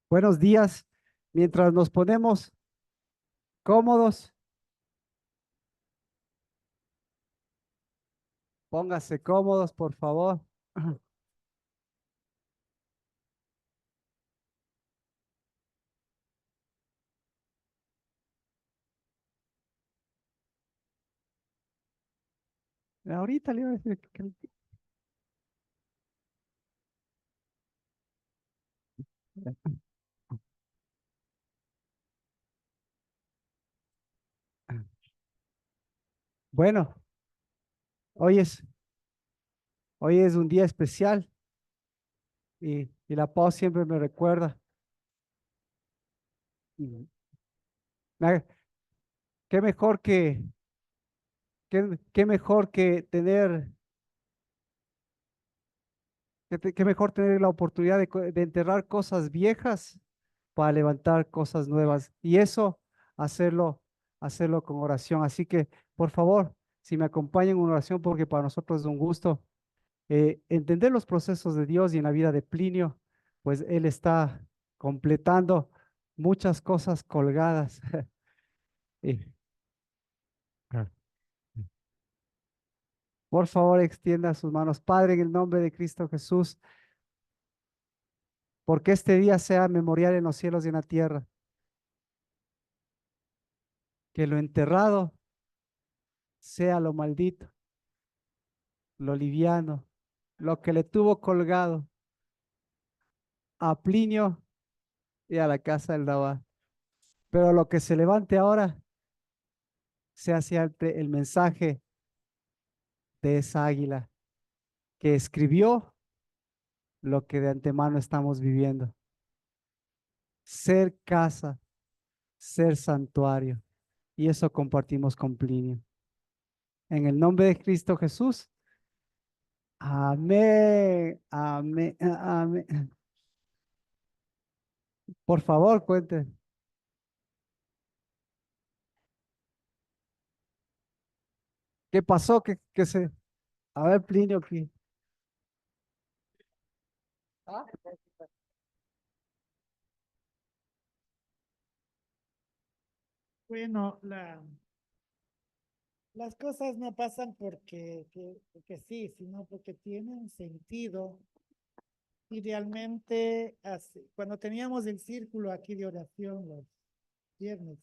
Buenos días. Mientras nos ponemos cómodos, póngase cómodos, por favor. Ahorita le iba a decir Bueno, hoy es, hoy es un día especial y la paz siempre me recuerda. Y me- Qué mejor qué mejor que tener, qué mejor tener la oportunidad de enterrar cosas viejas para levantar cosas nuevas. Y eso, hacerlo, hacerlo con oración. Así que, por favor, si me acompañan en oración, porque para nosotros es un gusto entender los procesos de Dios y en la vida de Plinio, pues él está completando muchas cosas colgadas. Y, ah, por favor, extienda sus manos. Padre, en el nombre de Cristo Jesús, porque este día sea memorial en los cielos y en la tierra, que lo enterrado sea lo maldito, lo liviano, lo que le tuvo colgado a Plinio y a la casa del Dabá. Pero lo que se levante ahora sea siempre el mensaje de esa águila que escribió lo que de antemano estamos viviendo. Ser casa, ser santuario. Y eso compartimos con Plinio. En el nombre de Cristo Jesús. Amén. Amén. Amén. Por favor, cuenten. ¿Qué pasó? A ver, Plinio, ¿qué? ¿Ah? Bueno, las cosas no pasan porque sí, sino porque tienen sentido. Y realmente, cuando teníamos el círculo aquí de oración los viernes,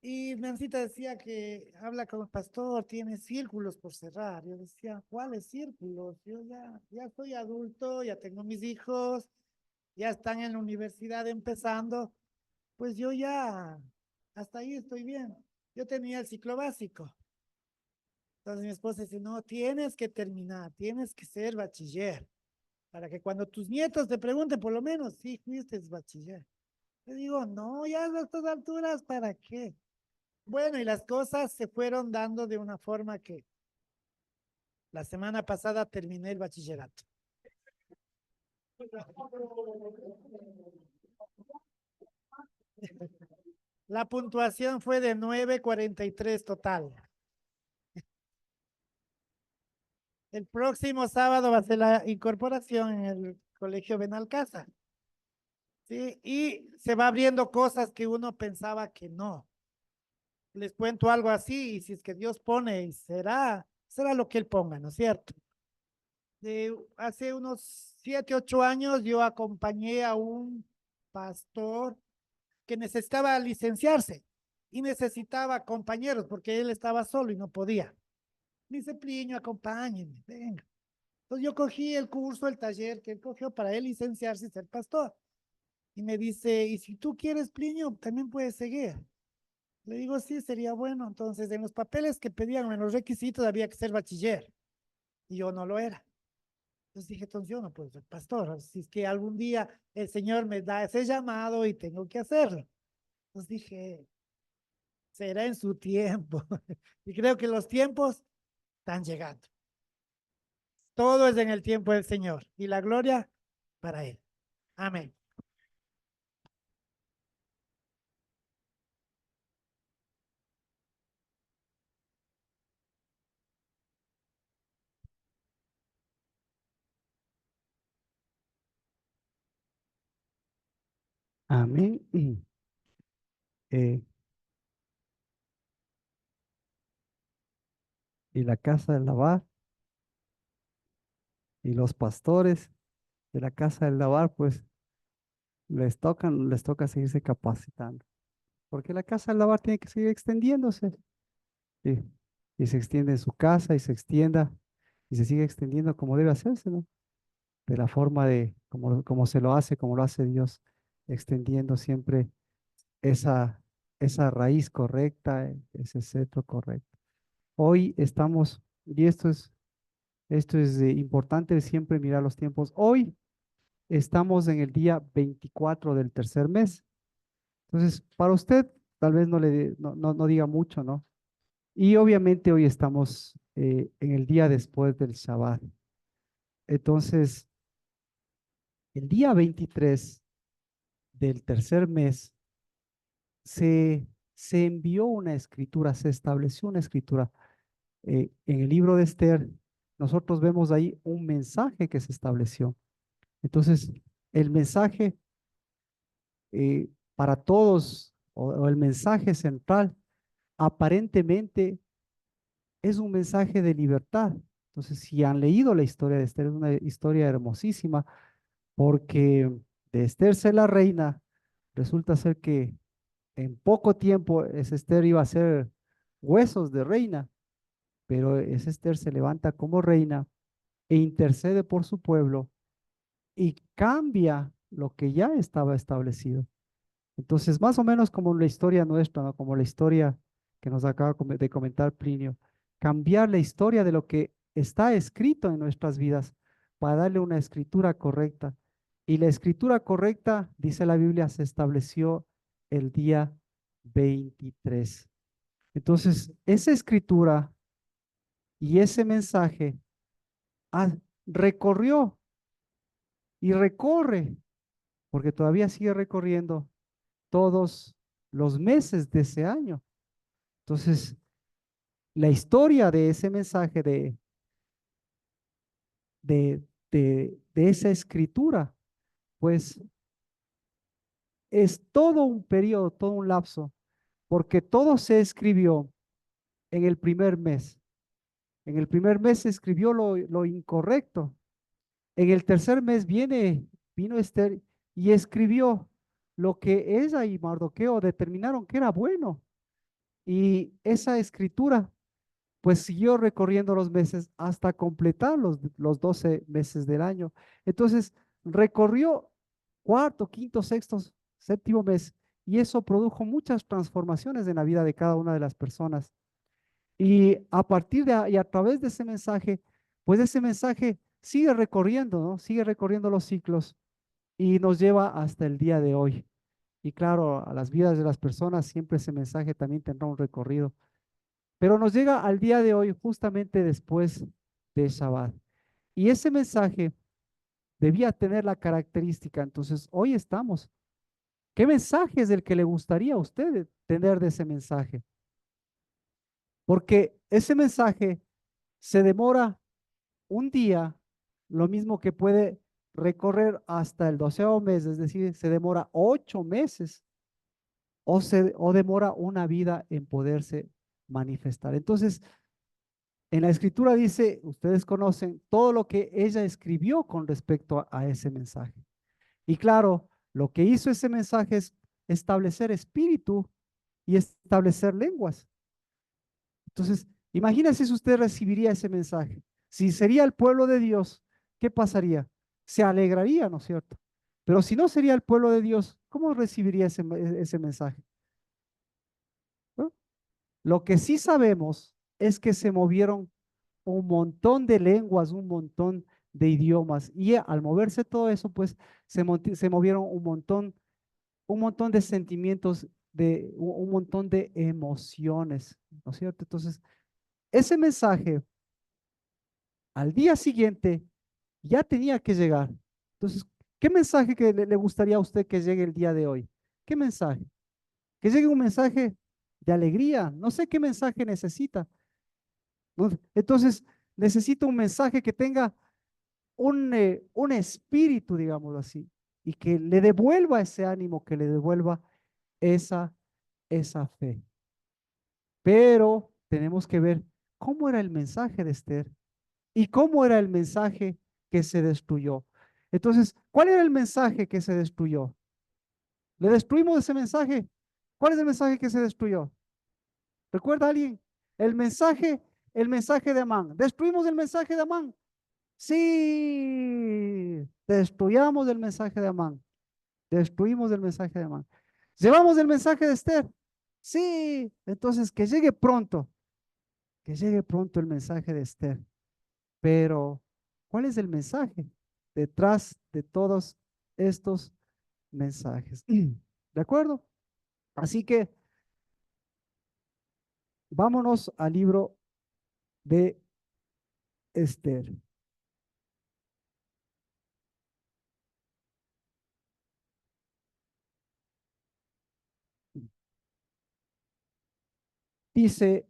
y Nancita decía que habla con el pastor, tiene círculos por cerrar. Yo decía, ¿cuáles círculos? Yo ya soy adulto, ya tengo mis hijos, ya están en la universidad empezando, pues yo ya, hasta ahí estoy bien. Yo tenía el ciclo básico. Entonces mi esposa dice, no, tienes que terminar, tienes que ser bachiller, para que cuando tus nietos te pregunten, por lo menos, sí, fuiste bachiller. Le digo, no, ya a estas alturas, ¿para qué? Bueno, y las cosas se fueron dando de una forma que la semana pasada terminé el bachillerato. La puntuación fue de 9,43 total. El próximo sábado va a ser la incorporación en el Colegio Benalcázar. ¿Sí? Y se va abriendo cosas que uno pensaba que no. Les cuento algo así, y si es que Dios pone, y será lo que Él ponga, ¿no es cierto? Hace unos 7, 8 años yo acompañé a un pastor que necesitaba licenciarse y necesitaba compañeros porque él estaba solo y no podía. Me dice, Pliño, acompáñenme, venga. Entonces yo cogí el curso, el taller que él cogió para él licenciarse y ser pastor. Y me dice, y si tú quieres, Pliño, también puedes seguir. Le digo, sí, sería bueno. Entonces, en los papeles que pedían, en los requisitos, había que ser bachiller. Y yo no lo era. Entonces dije, entonces yo no puedo ser pastor. Si es que algún día el Señor me da ese llamado y tengo que hacerlo. Entonces dije, será en su tiempo. Y creo que los tiempos están llegando. Todo es en el tiempo del Señor. Y la gloria para Él. Amén. Amén. Eh, y la casa del lavar y los pastores de la casa del lavar, pues les toca seguirse capacitando. Porque la casa del lavar tiene que seguir extendiéndose. Sí, y se extiende en su casa y se extienda y se sigue extendiendo como debe hacerse, ¿no? De la forma de como se lo hace, como lo hace Dios, extendiendo siempre esa, esa raíz correcta, ese cetro correcto. Hoy estamos, y esto es importante siempre mirar los tiempos. Hoy estamos en el día 24 del tercer mes. Entonces, para usted tal vez no diga mucho, ¿no? Y obviamente hoy estamos en el día después del Shabbat. Entonces, el día 23 del tercer mes se envió una escritura, se estableció una escritura. En el libro de Esther, nosotros vemos ahí un mensaje que se estableció. Entonces, el mensaje para todos o el mensaje central aparentemente es un mensaje de libertad. Entonces, si han leído la historia de Esther, es una historia hermosísima porque de Esther ser la reina, resulta ser que en poco tiempo ese Esther iba a ser huesos de reina, pero ese Esther se levanta como reina e intercede por su pueblo y cambia lo que ya estaba establecido. Entonces, más o menos como la historia nuestra, ¿no? Como la historia que nos acaba de comentar Plinio, cambiar la historia de lo que está escrito en nuestras vidas para darle una escritura correcta. Y la escritura correcta, dice la Biblia, se estableció el día 23. Entonces, esa escritura y ese mensaje ah, recorrió y recorre, porque todavía sigue recorriendo todos los meses de ese año. Entonces, la historia de ese mensaje, de, de esa escritura, pues es todo un periodo, todo un lapso, porque todo se escribió en el primer mes. En el primer mes se escribió lo incorrecto. En el tercer mes vino Esther y escribió lo que ella y Mardoqueo determinaron que era bueno. Y esa escritura pues siguió recorriendo los meses hasta completar los 12 meses del año. Entonces, recorrió cuarto, quinto, sexto, séptimo mes y eso produjo muchas transformaciones en la vida de cada una de las personas. Y a partir y a través de ese mensaje, pues ese mensaje sigue recorriendo, ¿no? Sigue recorriendo los ciclos y nos lleva hasta el día de hoy. Y claro, a las vidas de las personas siempre ese mensaje también tendrá un recorrido. Pero nos llega al día de hoy justamente después de Shabbat. Y ese mensaje debía tener la característica. Entonces, hoy estamos. ¿Qué mensaje es el que le gustaría a usted tener de ese mensaje? Porque ese mensaje se demora un día, lo mismo que puede recorrer hasta el 12º mes, es decir, se demora 8 meses o demora una vida en poderse manifestar. Entonces, en la escritura dice, ustedes conocen todo lo que ella escribió con respecto a ese mensaje. Y claro, lo que hizo ese mensaje es establecer espíritu y establecer lenguas. Entonces, imagínese si usted recibiría ese mensaje. Si sería el pueblo de Dios, ¿qué pasaría? Se alegraría, ¿no es cierto? Pero si no sería el pueblo de Dios, ¿cómo recibiría ese mensaje? ¿No? Lo que sí sabemos es que se movieron un montón de lenguas, un montón de idiomas. Y al moverse todo eso, pues se movieron un montón de sentimientos, un montón de emociones, ¿no es cierto? Entonces, ese mensaje al día siguiente ya tenía que llegar. Entonces, ¿qué mensaje que le gustaría a usted que llegue el día de hoy? ¿Qué mensaje? Que llegue un mensaje de alegría. No sé qué mensaje necesita. ¿No? Entonces, necesita un mensaje que tenga un espíritu, digámoslo así. y que le devuelva ese ánimo, que le devuelva esa, esa fe. Pero tenemos que ver cómo era el mensaje de Esther y cómo era el mensaje que se destruyó. Entonces, ¿cuál era el mensaje que se destruyó? ¿Le destruimos ese mensaje? ¿Cuál es el mensaje que se destruyó? ¿Recuerda alguien? El mensaje de Amán. ¿Destruimos el mensaje de Amán? Sí, destruyamos el mensaje de Amán. Destruimos el mensaje de Amán. ¿Llevamos el mensaje de Esther? Sí, entonces que llegue pronto el mensaje de Esther. Pero, ¿cuál es el mensaje detrás de todos estos mensajes? ¿De acuerdo? Así que vámonos al libro de Esther. Dice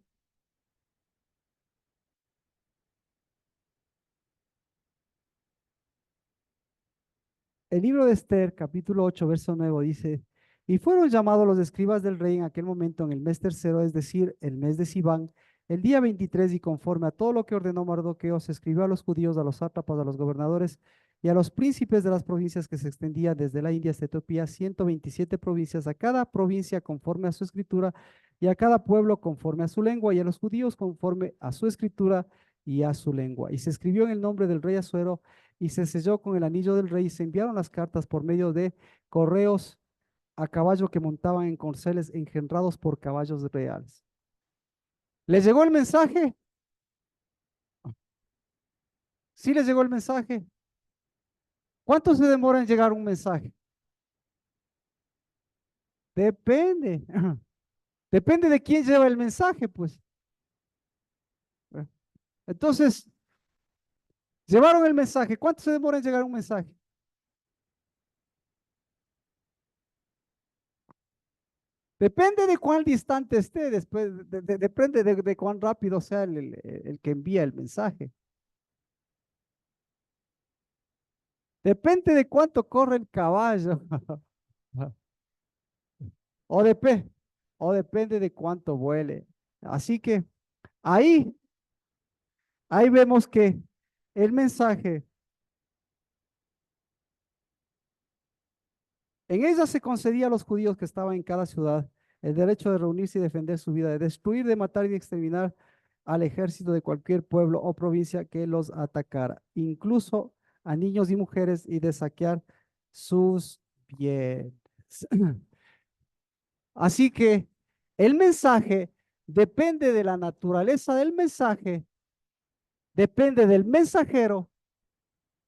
el libro de Esther, capítulo 8, verso 9, dice, y fueron llamados los escribas del rey en aquel momento, en el mes tercero, es decir, el mes de Sibán, el día 23, y conforme a todo lo que ordenó Mardoqueo, se escribió a los judíos, a los sátrapas, a los gobernadores y a los príncipes de las provincias que se extendían desde la India hasta Etiopía, 127 provincias, a cada provincia conforme a su escritura, y a cada pueblo conforme a su lengua, y a los judíos conforme a su escritura y a su lengua. Y se escribió en el nombre del rey Asuero, y se selló con el anillo del rey, y se enviaron las cartas por medio de correos a caballo que montaban en corceles engendrados por caballos reales. ¿Les llegó el mensaje? ¿Sí les llegó el mensaje? ¿Cuánto se demora en llegar un mensaje? Depende. Depende de quién lleva el mensaje, pues. Entonces, llevaron el mensaje. ¿Cuánto se demora en llegar un mensaje? Depende de cuán distante esté, después, depende de cuán rápido sea el que envía el mensaje. Depende de cuánto corre el caballo. O, dep- o depende de cuánto vuele. Así que ahí, ahí vemos que el mensaje, en ella se concedía a los judíos que estaban en cada ciudad el derecho de reunirse y defender su vida, de destruir, de matar y de exterminar al ejército de cualquier pueblo o provincia que los atacara, incluso a niños y mujeres, y de saquear sus bienes. Así que el mensaje depende de la naturaleza del mensaje, depende del mensajero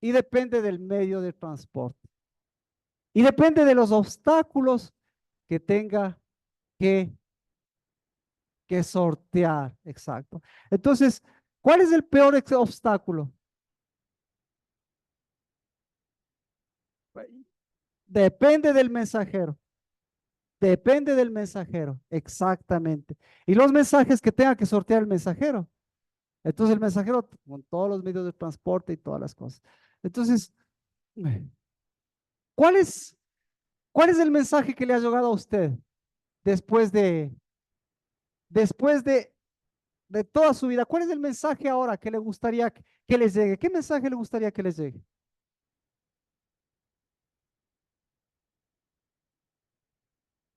y depende del medio de transporte. Y depende de los obstáculos que tenga que, que sortear. Exacto. Entonces, ¿cuál es el peor obstáculo? Depende del mensajero. Depende del mensajero. Exactamente. Y los mensajes que tenga que sortear el mensajero. Entonces el mensajero con todos los medios de transporte y todas las cosas. Entonces, ¿cuál es, cuál es el mensaje que le ha llegado a usted después después de toda su vida? ¿Cuál es el mensaje ahora que le gustaría que les llegue? ¿Qué mensaje le gustaría que les llegue?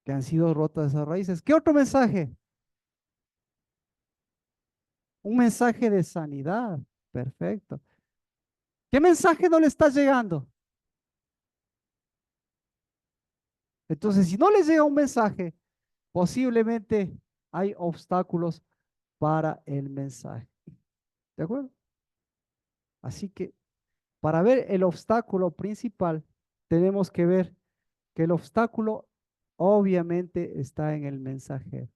Que han sido rotas esas raíces. ¿Qué otro mensaje? Un mensaje de sanidad. Perfecto. ¿Qué mensaje no le está llegando? Entonces, si no les llega un mensaje, posiblemente hay obstáculos para el mensaje. ¿De acuerdo? Así que para ver el obstáculo principal, tenemos que ver que el obstáculo obviamente está en el mensajero.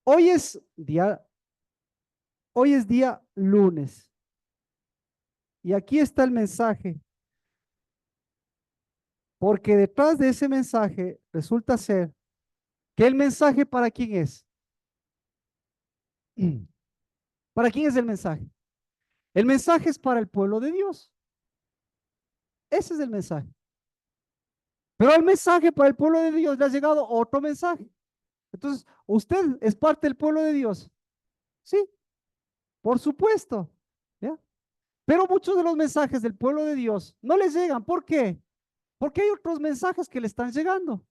Hoy es día, hoy es día lunes y aquí está el mensaje, porque detrás de ese mensaje resulta ser que el mensaje para quién es. ¿Para quién es el mensaje? El mensaje es para el pueblo de Dios. Ese es el mensaje. Pero el mensaje para el pueblo de Dios le ha llegado otro mensaje. Entonces, ¿usted es parte del pueblo de Dios? Sí, por supuesto. ¿Ya? Pero muchos de los mensajes del pueblo de Dios no les llegan. ¿Por qué? Porque hay otros mensajes que le están llegando.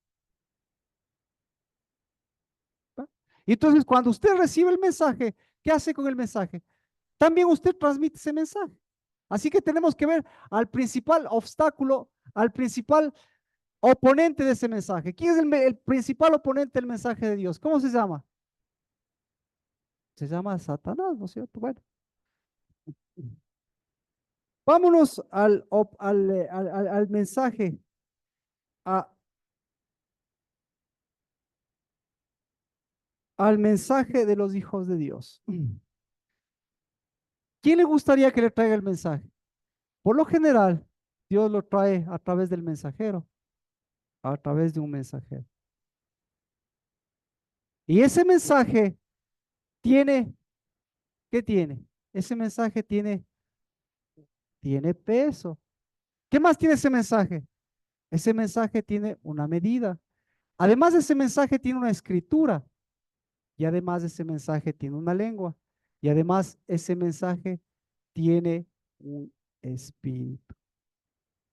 ¿Va? Y entonces, cuando usted recibe el mensaje, ¿qué hace con el mensaje? También usted transmite ese mensaje. Así que tenemos que ver al principal obstáculo, al principal oponente de ese mensaje. ¿Quién es el principal oponente del mensaje de Dios? ¿Cómo se llama? Se llama Satanás, ¿no es cierto? Bueno, vámonos al mensaje, a- al mensaje de los hijos de Dios. ¿Quién le gustaría que le traiga el mensaje? Por lo general, Dios lo trae a través del mensajero, a través de un mensajero. Y ese mensaje tiene, ¿qué tiene? Ese mensaje tiene peso. ¿Qué más tiene ese mensaje? Ese mensaje tiene una medida. Además de ese mensaje tiene una escritura. Y además ese mensaje tiene una lengua. Y además ese mensaje tiene un espíritu.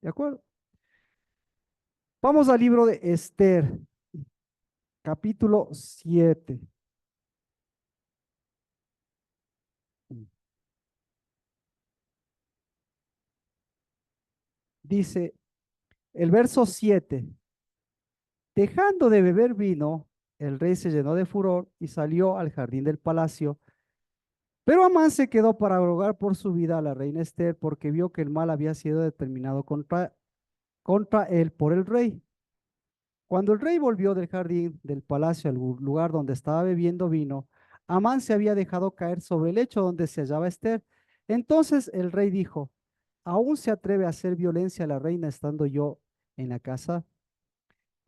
¿De acuerdo? Vamos al libro de Esther, capítulo 7. Dice el verso 7. Dejando de beber vino, el rey se llenó de furor y salió al jardín del palacio. Pero Amán se quedó para rogar por su vida a la reina Esther porque vio que el mal había sido determinado contra él por el rey. Cuando el rey volvió del jardín del palacio al lugar donde estaba bebiendo vino, Amán se había dejado caer sobre el lecho donde se hallaba Esther. Entonces el rey dijo, ¿aún se atreve a hacer violencia a la reina estando yo en la casa?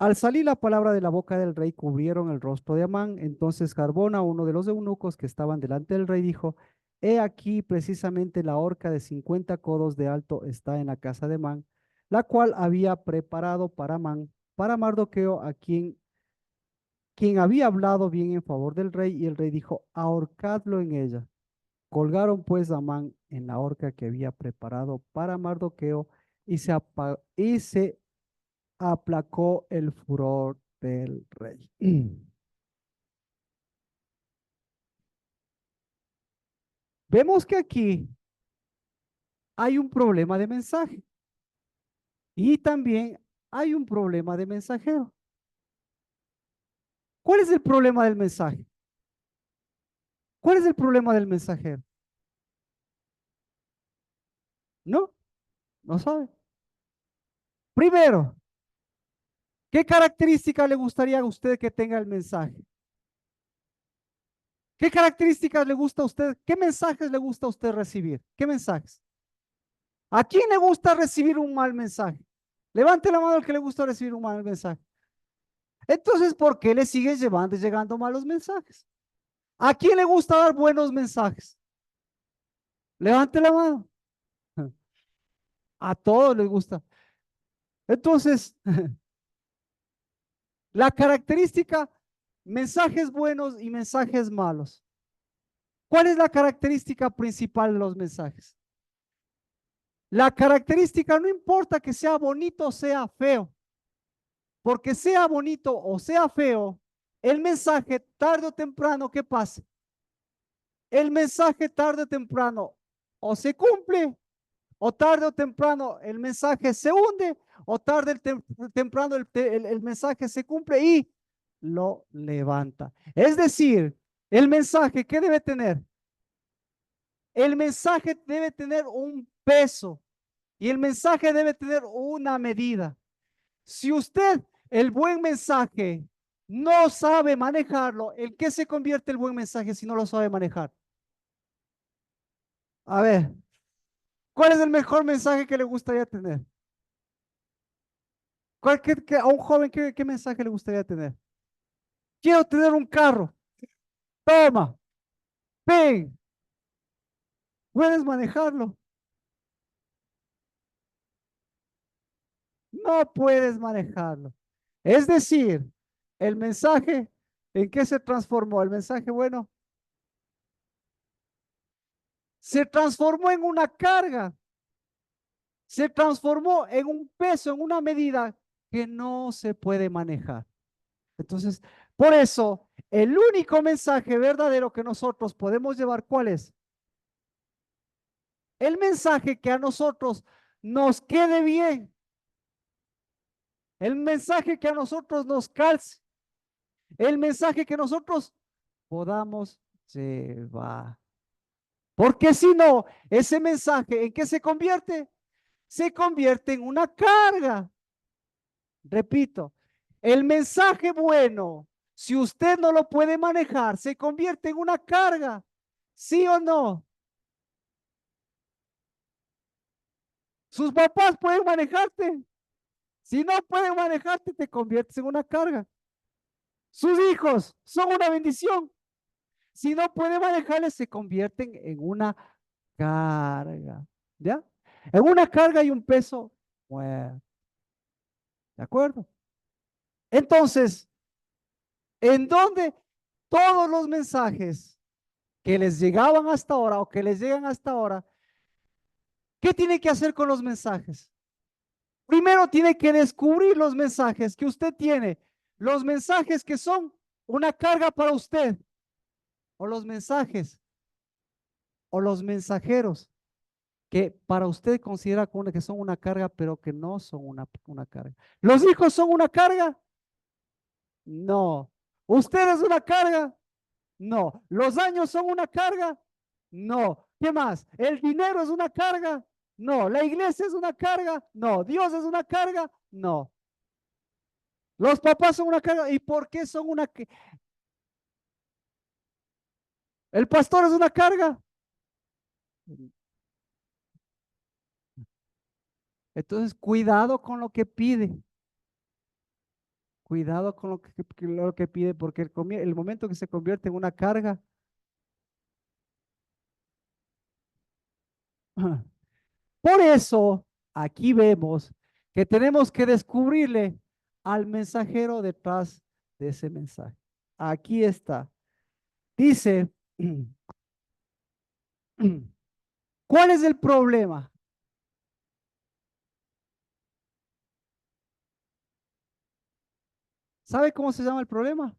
Al salir la palabra de la boca del rey, cubrieron el rostro de Amán. Entonces Carbona, uno de los eunucos que estaban delante del rey, dijo, he aquí precisamente la horca de 50 codos de alto está en la casa de Amán, la cual había preparado para Amán, para Mardoqueo, a quien había hablado bien en favor del rey, y el rey dijo, ahorcadlo en ella. Colgaron pues a Amán en la horca que había preparado para Mardoqueo, y se aplacó el furor del rey. Vemos que aquí hay un problema de mensaje y también hay un problema de mensajero. ¿Cuál es el problema del mensaje? ¿Cuál es el problema del mensajero? No, no sabe. Primero, ¿qué características le gustaría a usted que tenga el mensaje? ¿Qué características le gusta a usted? ¿Qué mensajes le gusta a usted recibir? ¿Qué mensajes? ¿A quién le gusta recibir un mal mensaje? Levante la mano al que le gusta recibir un mal mensaje. Entonces, ¿por qué le sigue llegando malos mensajes? ¿A quién le gusta dar buenos mensajes? Levante la mano. A todos les gusta. Entonces, la característica, mensajes buenos y mensajes malos. ¿Cuál es la característica principal de los mensajes? La característica no importa que sea bonito o sea feo, porque sea bonito o sea feo, el mensaje tarde o temprano, ¿qué pasa? El mensaje tarde o temprano o se cumple o tarde o temprano el mensaje se hunde o tarde o temprano el mensaje se cumple y lo levanta. Es decir, el mensaje, ¿qué debe tener? El mensaje debe tener un peso y el mensaje debe tener una medida. Si usted el buen mensaje no sabe manejarlo, ¿en qué se convierte el buen mensaje si no lo sabe manejar? A ver, ¿cuál es el mejor mensaje que le gustaría tener? A un joven, ¿qué mensaje le gustaría tener? Quiero tener un carro. Toma, ven, puedes manejarlo. no puedes manejarlo. Es decir, el mensaje, ¿en qué se transformó? El mensaje bueno se transformó en una carga, se transformó en un peso, en una medida que no se puede manejar. Entonces, por eso, el único mensaje verdadero que nosotros podemos llevar, ¿cuál es? El mensaje que a nosotros nos quede bien, el mensaje que a nosotros nos calce, el mensaje que nosotros podamos llevar. Porque si no, ese mensaje, ¿en qué se convierte? Se convierte en una carga. Repito, el mensaje bueno, si usted no lo puede manejar, se convierte en una carga. ¿Sí o no? Sus papás pueden manejarte. Si no pueden manejarte, te conviertes en una carga. Sus hijos son una bendición. Si no pueden manejarles, se convierten en una carga. ¿Ya? En una carga y un peso. Bueno, ¿de acuerdo? Entonces, ¿en dónde todos los mensajes que les llegaban hasta ahora o que les llegan hasta ahora, qué tiene que hacer con los mensajes? Primero tiene que descubrir los mensajes que usted tiene, los mensajes que son una carga para usted, o los mensajes, o los mensajeros que para usted considera que son una carga, pero que no son una carga. ¿Los hijos son una carga? No. ¿Usted es una carga? No. ¿Los años son una carga? No. ¿Qué más? ¿El dinero es una carga? No. ¿La iglesia es una carga? No. ¿Dios es una carga? No. ¿Los papás son una carga? ¿Y por qué son una carga? ¿El pastor es una carga? Entonces, cuidado con lo que pide. Cuidado con lo que pide, porque el momento que se convierte en una carga, por eso aquí vemos que tenemos que descubrirle al mensajero detrás de ese mensaje. Aquí está. Dice, ¿cuál es el problema? ¿Sabe cómo se llama el problema?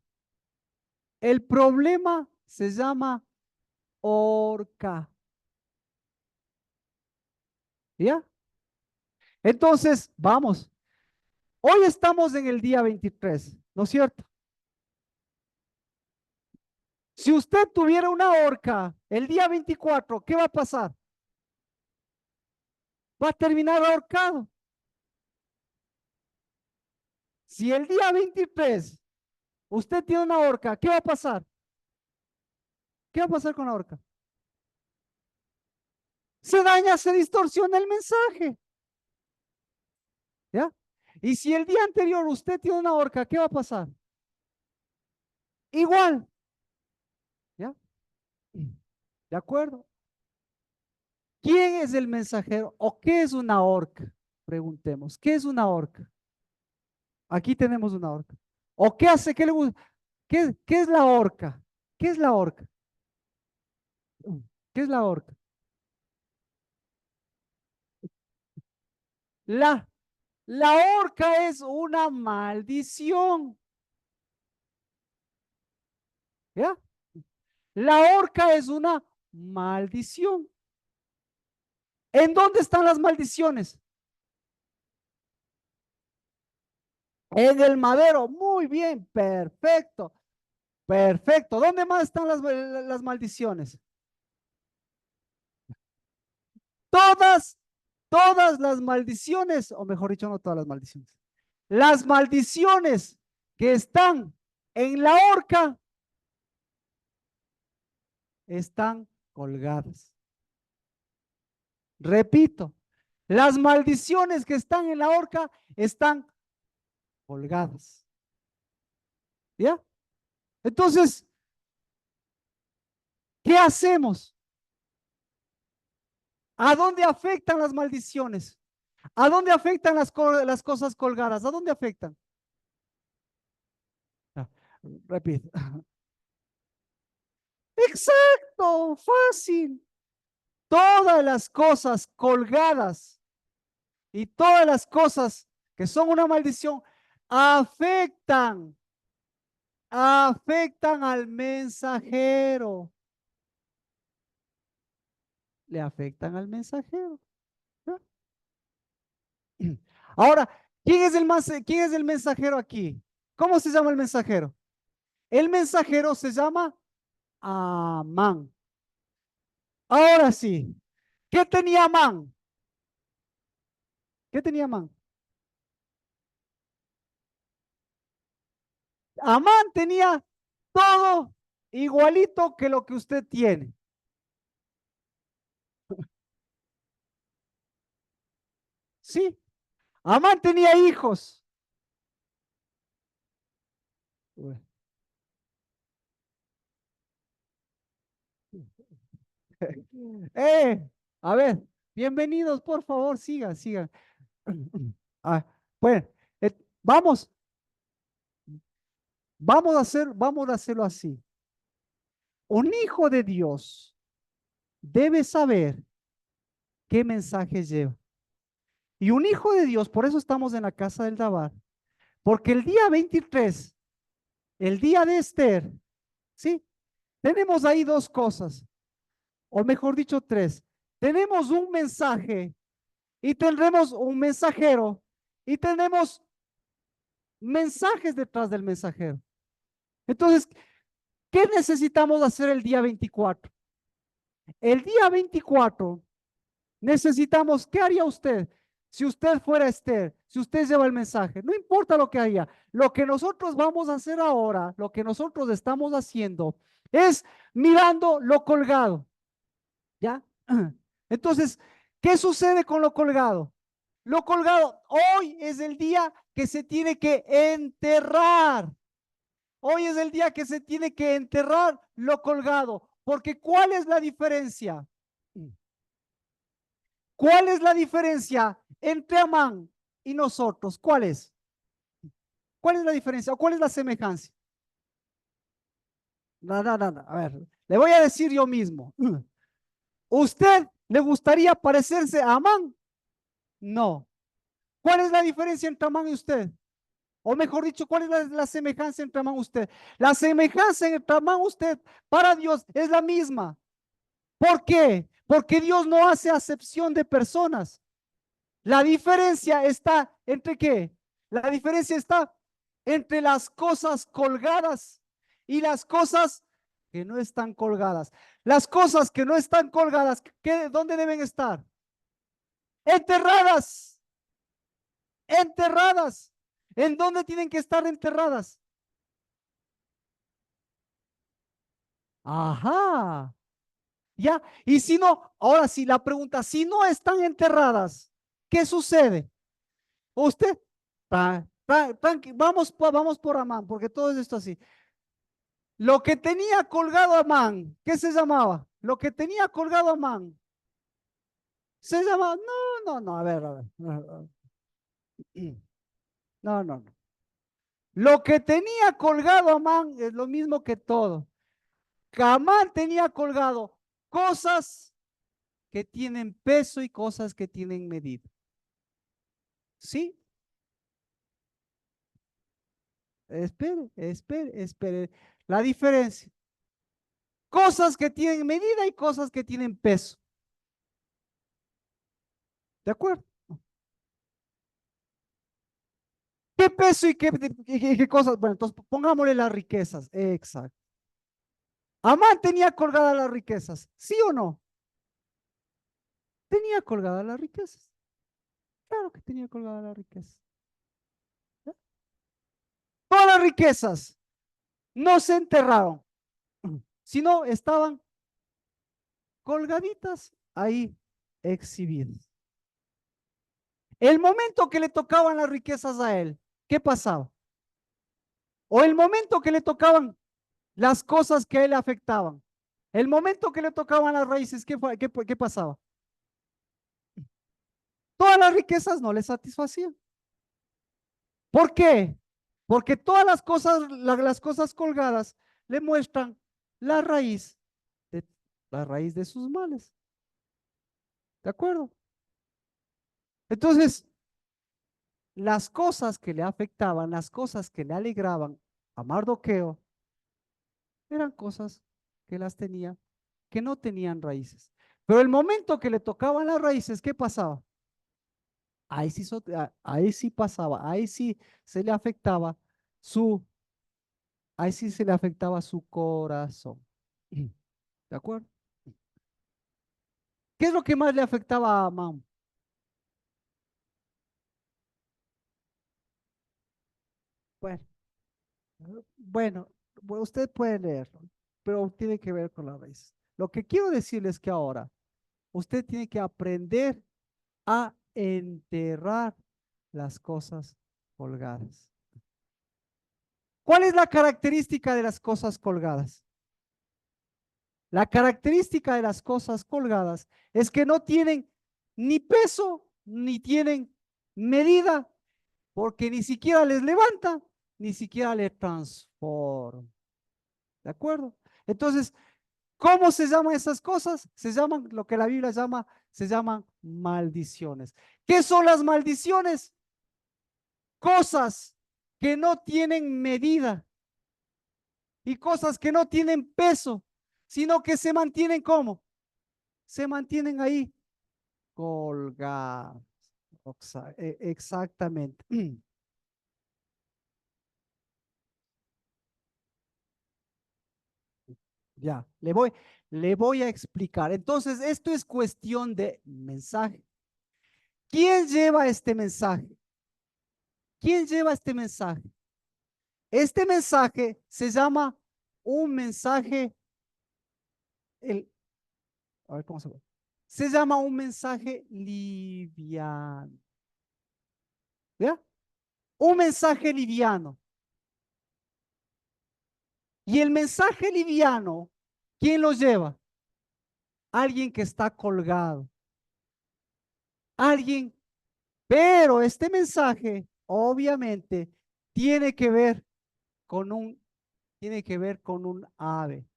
El problema se llama horca. ¿Ya? Entonces, vamos. Hoy estamos en el día 23, ¿no es cierto? Si usted tuviera una horca el día 24, ¿qué va a pasar? Va a terminar ahorcado. Si el día 23 usted tiene una horca, ¿qué va a pasar? ¿Qué va a pasar con la horca? Se daña, se distorsiona el mensaje. ¿Ya? Y si el día anterior usted tiene una horca, ¿qué va a pasar? Igual. ¿Ya? ¿De acuerdo? ¿Quién es el mensajero o qué es una horca? Preguntemos, ¿qué es una horca? Aquí tenemos una horca. ¿O qué hace? ¿Qué le gusta? ¿Qué es la horca? ¿Qué es la horca? ¿Qué es la horca? La, la horca es una maldición. ¿Ya? La horca es una maldición. ¿En dónde están las maldiciones? En el madero. Muy bien, perfecto. Perfecto. ¿Dónde más están las maldiciones? Todas, todas las maldiciones, o mejor dicho, no todas las maldiciones. Las maldiciones que están en la horca están colgadas. Repito, las maldiciones que están en la horca están colgadas. ¿Ya? Entonces, ¿qué hacemos? ¿A dónde afectan las maldiciones? ¿A dónde afectan las cosas colgadas? ¿A dónde afectan? Ah, repito. Exacto, fácil. Todas las cosas colgadas y todas las cosas que son una maldición afectan, afectan al mensajero. Le afectan al mensajero. ¿No? Ahora, ¿quién es el mensajero aquí? ¿Cómo se llama el mensajero? El mensajero se llama Amán. Ahora sí, ¿qué tenía Amán? ¿Qué tenía Amán? Amán tenía todo igualito que lo que usted tiene. Sí, Amán tenía hijos. Eh, a ver, bienvenidos, por favor, sigan, sigan. Ah, bueno, vamos, vamos a hacerlo así. Un hijo de Dios debe saber qué mensaje lleva. Y un hijo de Dios, por eso estamos en la casa del Dabar, porque el día 23, el día de Esther, ¿sí? Tenemos ahí dos cosas, o mejor dicho, tres. Tenemos un mensaje y tendremos un mensajero y tenemos mensajes detrás del mensajero. Entonces, ¿qué necesitamos hacer el día 24? El día 24 necesitamos, ¿qué haría usted? Si usted fuera Esther, si usted lleva el mensaje, no importa lo que haya, lo que nosotros vamos a hacer ahora, lo que nosotros estamos haciendo, es mirando lo colgado, ¿ya? Entonces, ¿qué sucede con lo colgado? Lo colgado, hoy es el día que se tiene que enterrar. Hoy es el día que se tiene que enterrar lo colgado, porque ¿cuál es la diferencia? ¿Cuál es la diferencia entre Amán y nosotros? ¿Cuál es? ¿Cuál es la diferencia o cuál es la semejanza? No, no, no, no. A ver, le voy a decir yo mismo. ¿Usted le gustaría parecerse a Amán? No. ¿Cuál es la diferencia entre Amán y usted? O mejor dicho, ¿cuál es la semejanza entre Amán y usted? La semejanza entre Amán y usted para Dios es la misma. ¿Por qué? Porque Dios no hace acepción de personas. La diferencia está entre qué? La diferencia está entre las cosas colgadas y las cosas que no están colgadas. Las cosas que no están colgadas, ¿dónde deben estar? Enterradas, enterradas. ¿En dónde tienen que estar enterradas? Ajá, ya. Y si no, ahora sí, la pregunta, si no están enterradas, ¿qué sucede? Usted, vamos por Amán, porque todo es esto así. Lo que tenía colgado Amán, ¿qué se llamaba? Lo que tenía colgado Amán, se llamaba, no, no, no, a ver, a ver. No, no, no. Lo que tenía colgado Amán es lo mismo que todo. Que Amán tenía colgado cosas que tienen peso y cosas que tienen medida. ¿Sí? Espere, espere, espere. La diferencia. Cosas que tienen medida y cosas que tienen peso. ¿De acuerdo? ¿Qué peso y qué cosas? Bueno, entonces pongámosle las riquezas. Exacto. Amán tenía colgadas las riquezas. ¿Sí o no? Tenía colgadas las riquezas. Claro que tenía colgadas las riquezas. ¿Ya? Todas las riquezas no se enterraron, sino estaban colgaditas ahí exhibidas. El momento que le tocaban las riquezas a él, ¿qué pasaba? O el momento que le tocaban las cosas que a él le afectaban. El momento que le tocaban las raíces, ¿qué pasaba? Todas las riquezas no le satisfacían. ¿Por qué? Porque todas las cosas colgadas le muestran la raíz de, la raíz de sus males. ¿De acuerdo? Entonces, las cosas que le afectaban, las cosas que le alegraban a Mardoqueo, eran cosas que las tenía, que no tenían raíces. Pero el momento que le tocaban las raíces, ¿qué pasaba? Ahí sí pasaba, ahí sí se le afectaba su, ahí sí se le afectaba su corazón. ¿De acuerdo? ¿Qué es lo que más le afectaba a Amán? Bueno, bueno, usted puede leerlo, pero tiene que ver con la raíz. Lo que quiero decirles es que ahora usted tiene que aprender a enterrar las cosas colgadas. ¿Cuál es la característica de las cosas colgadas? La característica de las cosas colgadas es que no tienen ni peso ni tienen medida, porque ni siquiera les levanta, ni siquiera les transforma. ¿De acuerdo? Entonces, ¿cómo se llaman esas cosas? Se llaman lo que la Biblia llama, se llaman maldiciones. ¿Qué son las maldiciones? Cosas que no tienen medida y cosas que no tienen peso, sino que se mantienen como, se mantienen ahí colgadas. Exactamente. Ya, le voy a explicar. Entonces, esto es cuestión de mensaje. ¿Quién lleva este mensaje? ¿Quién lleva este mensaje? Este mensaje se llama un mensaje, el, a ver cómo se llama. Se llama un mensaje liviano. ¿Ya? Un mensaje liviano. Y el mensaje liviano, ¿quién lo lleva? Alguien que está colgado. Alguien, pero este mensaje obviamente tiene que ver con un, tiene que ver con un ave,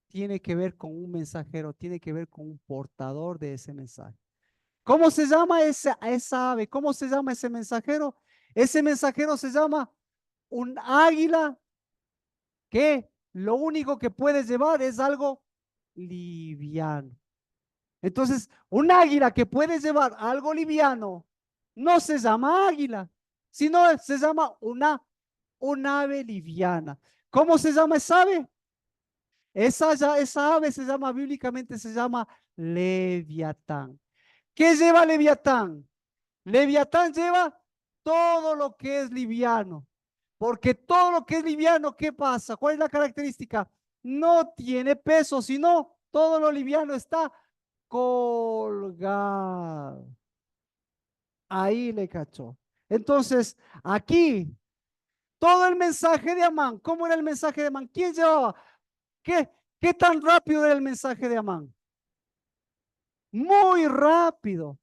tiene que ver con un mensajero, tiene que ver con un portador de ese mensaje. ¿Cómo se llama esa ave? ¿Cómo se llama ese mensajero? Ese mensajero se llama un águila que lo único que puede llevar es algo liviano. Entonces, un águila que puede llevar algo liviano no se llama águila, sino se llama un ave liviana. ¿Cómo se llama esa ave? Esa ave se llama bíblicamente, se llama Leviatán. ¿Qué lleva Leviatán? Leviatán lleva todo lo que es liviano, porque todo lo que es liviano, ¿qué pasa? ¿Cuál es la característica? No tiene peso, sino todo lo liviano está colgado. Ahí le cachó. Entonces, aquí, todo el mensaje de Amán, ¿cómo era el mensaje de Amán? ¿Quién llevaba? ¿Qué, qué tan rápido era el mensaje de Amán? Muy rápido,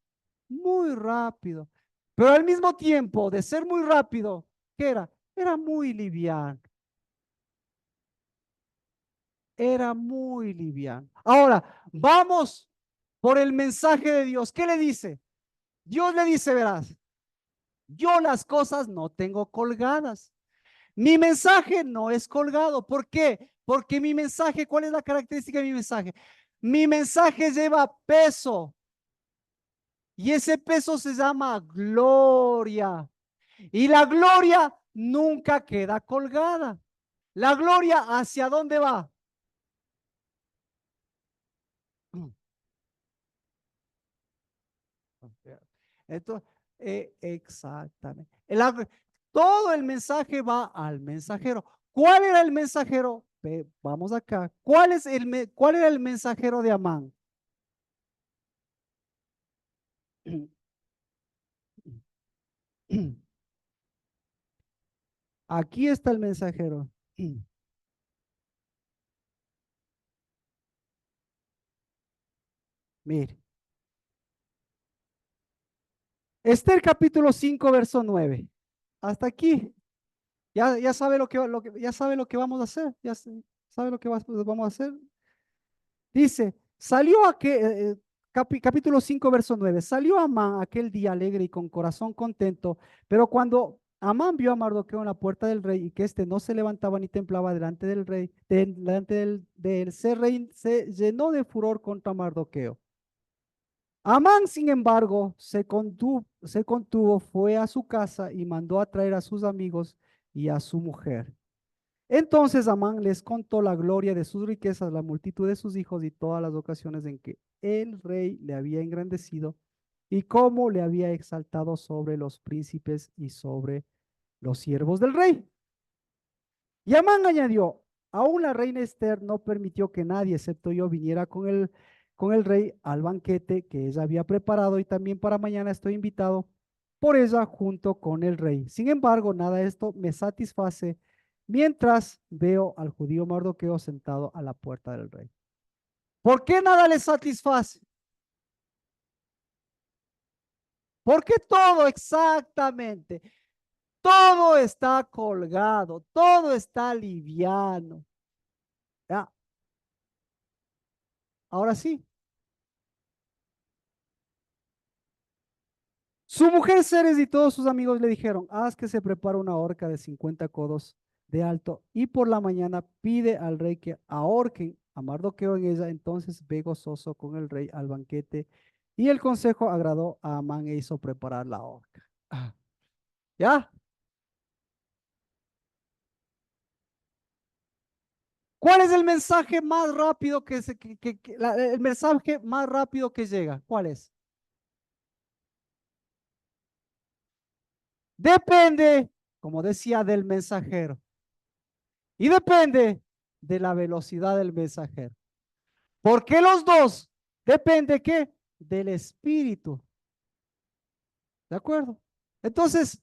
muy rápido. Pero al mismo tiempo de ser muy rápido, ¿qué era? Era muy liviano. Era muy liviano. Ahora, vamos por el mensaje de Dios. ¿Qué le dice? Dios le dice, verás, yo las cosas no tengo colgadas. Mi mensaje no es colgado. ¿Por qué? Porque mi mensaje, ¿cuál es la característica de mi mensaje? Mi mensaje lleva peso y ese peso se llama gloria. Y la gloria nunca queda colgada. La gloria, ¿hacia dónde va? Entonces, exactamente. Todo el mensaje va al mensajero. ¿Cuál era el mensajero? Vamos acá. ¿Cuál era el mensajero de Amán? Aquí está el mensajero. Mire, Esther capítulo 5, verso 9. Hasta aquí. Ya sabe ya sabe lo que vamos a hacer. Sabe lo que vamos a hacer. Dice, capítulo 5, verso 9. Salió Amán aquel día alegre y con corazón contento, pero cuando Amán vio a Mardoqueo en la puerta del rey y que éste no se levantaba ni templaba delante del rey, delante de él, se llenó de furor contra Mardoqueo. Amán, sin embargo, se contuvo, fue a su casa y mandó a traer a sus amigos y a su mujer. Entonces Amán les contó la gloria de sus riquezas, la multitud de sus hijos y todas las ocasiones en que el rey le había engrandecido y cómo le había exaltado sobre los príncipes y sobre los siervos del rey. Y Amán añadió, aún la reina Esther no permitió que nadie, excepto yo, viniera con el rey al banquete que ella había preparado y también para mañana estoy invitado por ella junto con el rey. Sin embargo, nada de esto me satisface mientras veo al judío Mardoqueo sentado a la puerta del rey. ¿Por qué nada le satisface? Porque todo exactamente, todo está colgado, todo está liviano. ¿Ya? Ahora sí. Su mujer Ceres y todos sus amigos le dijeron, haz que se prepare una horca de 50 codos de alto y por la mañana pide al rey que ahorquen a Mardoqueo en ella. Entonces ve gozoso con el rey al banquete y el consejo agradó a Amán e hizo preparar la horca. Ah, ¿ya? ¿Cuál es el mensaje más rápido el mensaje más rápido que llega? ¿Cuál es? Depende, como decía, del mensajero y depende de la velocidad del mensajero. Porque los dos depende qué? Del espíritu. ¿De acuerdo? Entonces,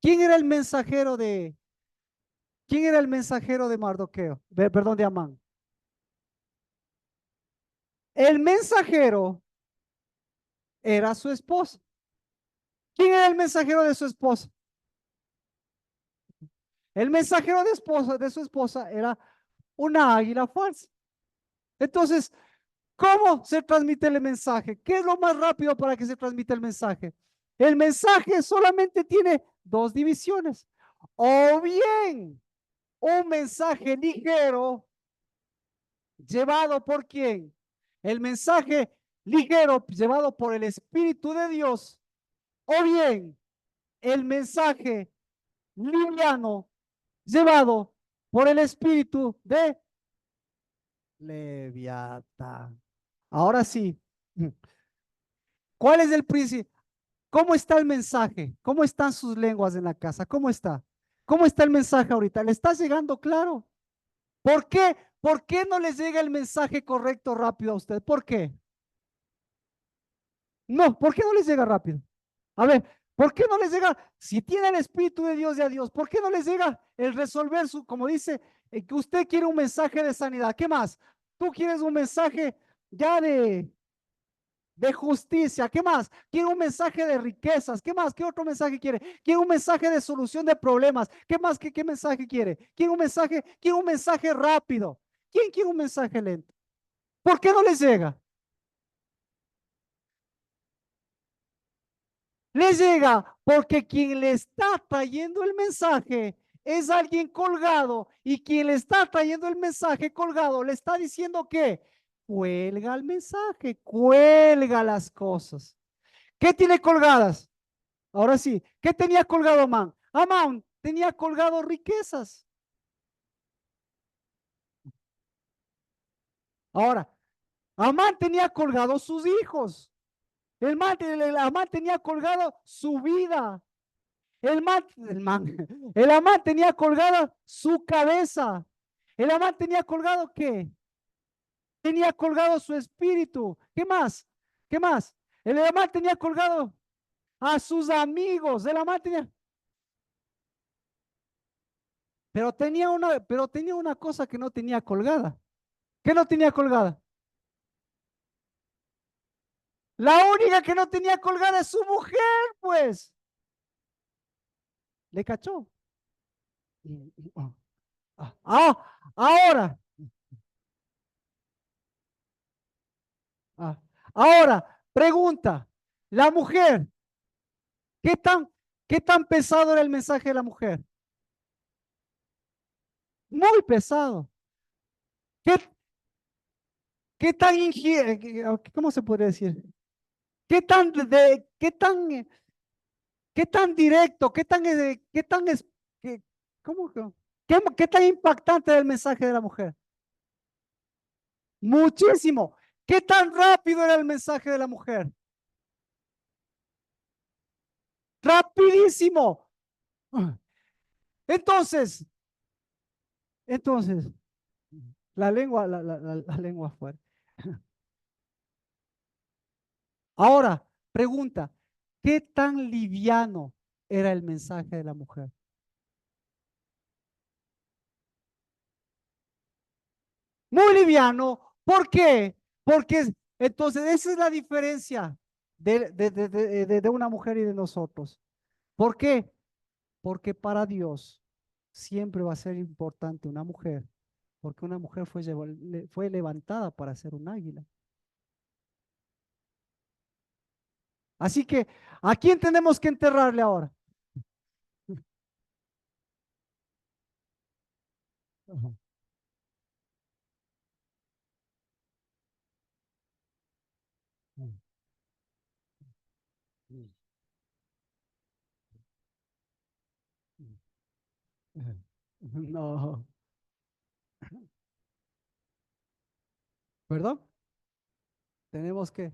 ¿quién era el mensajero quién era el mensajero de Mardoqueo? Perdón, de Amán. El mensajero era su esposa. ¿Quién era el mensajero de su esposa? El mensajero de su esposa era una águila falsa. Entonces, ¿cómo se transmite el mensaje? ¿Qué es lo más rápido para que se transmita el mensaje? El mensaje solamente tiene dos divisiones. O bien un mensaje ligero llevado por quién? El mensaje ligero llevado por el Espíritu de Dios. O bien el mensaje liviano llevado por el Espíritu de Leviatán. Ahora sí, ¿cuál es el principio? ¿Cómo está el mensaje? ¿Cómo están sus lenguas en la casa? ¿Cómo está? ¿Cómo está el mensaje ahorita? ¿Le está llegando claro? ¿Por qué? ¿Por qué no les llega el mensaje correcto rápido a usted? ¿Por qué? No, ¿por qué no les llega rápido? A ver, ¿por qué no les llega? Si tiene el Espíritu de Dios y a Dios, ¿por qué no les llega el resolver su, como dice, que usted quiere un mensaje de sanidad? ¿Qué más? Tú quieres un mensaje ya de justicia. ¿Qué más? Quiere un mensaje de riquezas. ¿Qué más? ¿Qué otro mensaje quiere? Quiere un mensaje de solución de problemas. ¿Qué más? ¿Qué mensaje quiere? Quiere un mensaje rápido. ¿Quién quiere un mensaje lento? ¿Por qué no les llega? Les llega porque quien le está trayendo el mensaje es alguien colgado y quien le está trayendo el mensaje colgado le está diciendo que cuelga el mensaje, cuelga las cosas. ¿Qué tiene colgadas? Ahora sí, ¿qué tenía colgado Amán? Amán tenía colgado riquezas. Ahora, Amán tenía colgado sus hijos. El Amán tenía colgado su vida. El Amán tenía colgada su cabeza. El Amán tenía colgado ¿qué? Tenía colgado su espíritu. ¿Qué más? ¿Qué más? El Amán tenía colgado a sus amigos. El Amán tenía, pero tenía una cosa que no tenía colgada. ¿Qué no tenía colgada? La única que no tenía colgada es su mujer, pues. ¿Le cachó? Ahora, ah, ahora, pregunta, la mujer, ¿qué tan, ¿qué tan pesado era el mensaje de la mujer? Muy pesado. ¿Qué, qué tan, cómo se podría decir? ¿Qué tan directo, qué tan, qué, cómo, qué tan impactante era el mensaje de la mujer? Muchísimo. ¿Qué tan rápido era el mensaje de la mujer? Rapidísimo. Entonces, entonces, la lengua fuerte. Ahora, pregunta, ¿qué tan liviano era el mensaje de la mujer? Muy liviano. ¿Por qué? Porque entonces esa es la diferencia de una mujer y de nosotros. ¿Por qué? Porque para Dios siempre va a ser importante una mujer, porque una mujer fue levantada para ser un águila. Así que, ¿a quién tenemos que enterrarle ahora? Ajá. No, ¿perdón? Tenemos que,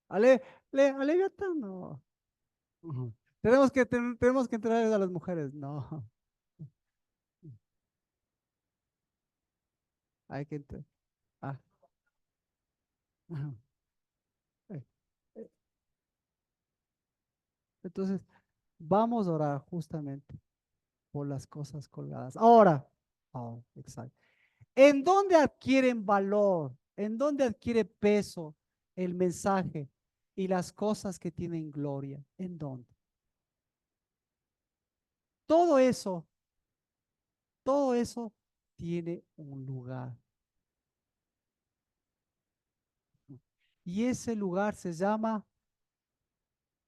Ale, a Leviatán, no. Ujú. Tenemos que enterrar a las mujeres, no. Hay que entrar. Ah, ajá. Eh, eh, Entonces, vamos a orar justamente por las cosas colgadas. Ahora, exacto. ¿En dónde adquieren valor? ¿En dónde adquiere peso el mensaje y las cosas que tienen gloria? ¿En dónde? Todo eso, todo eso tiene un lugar. Y ese lugar se llama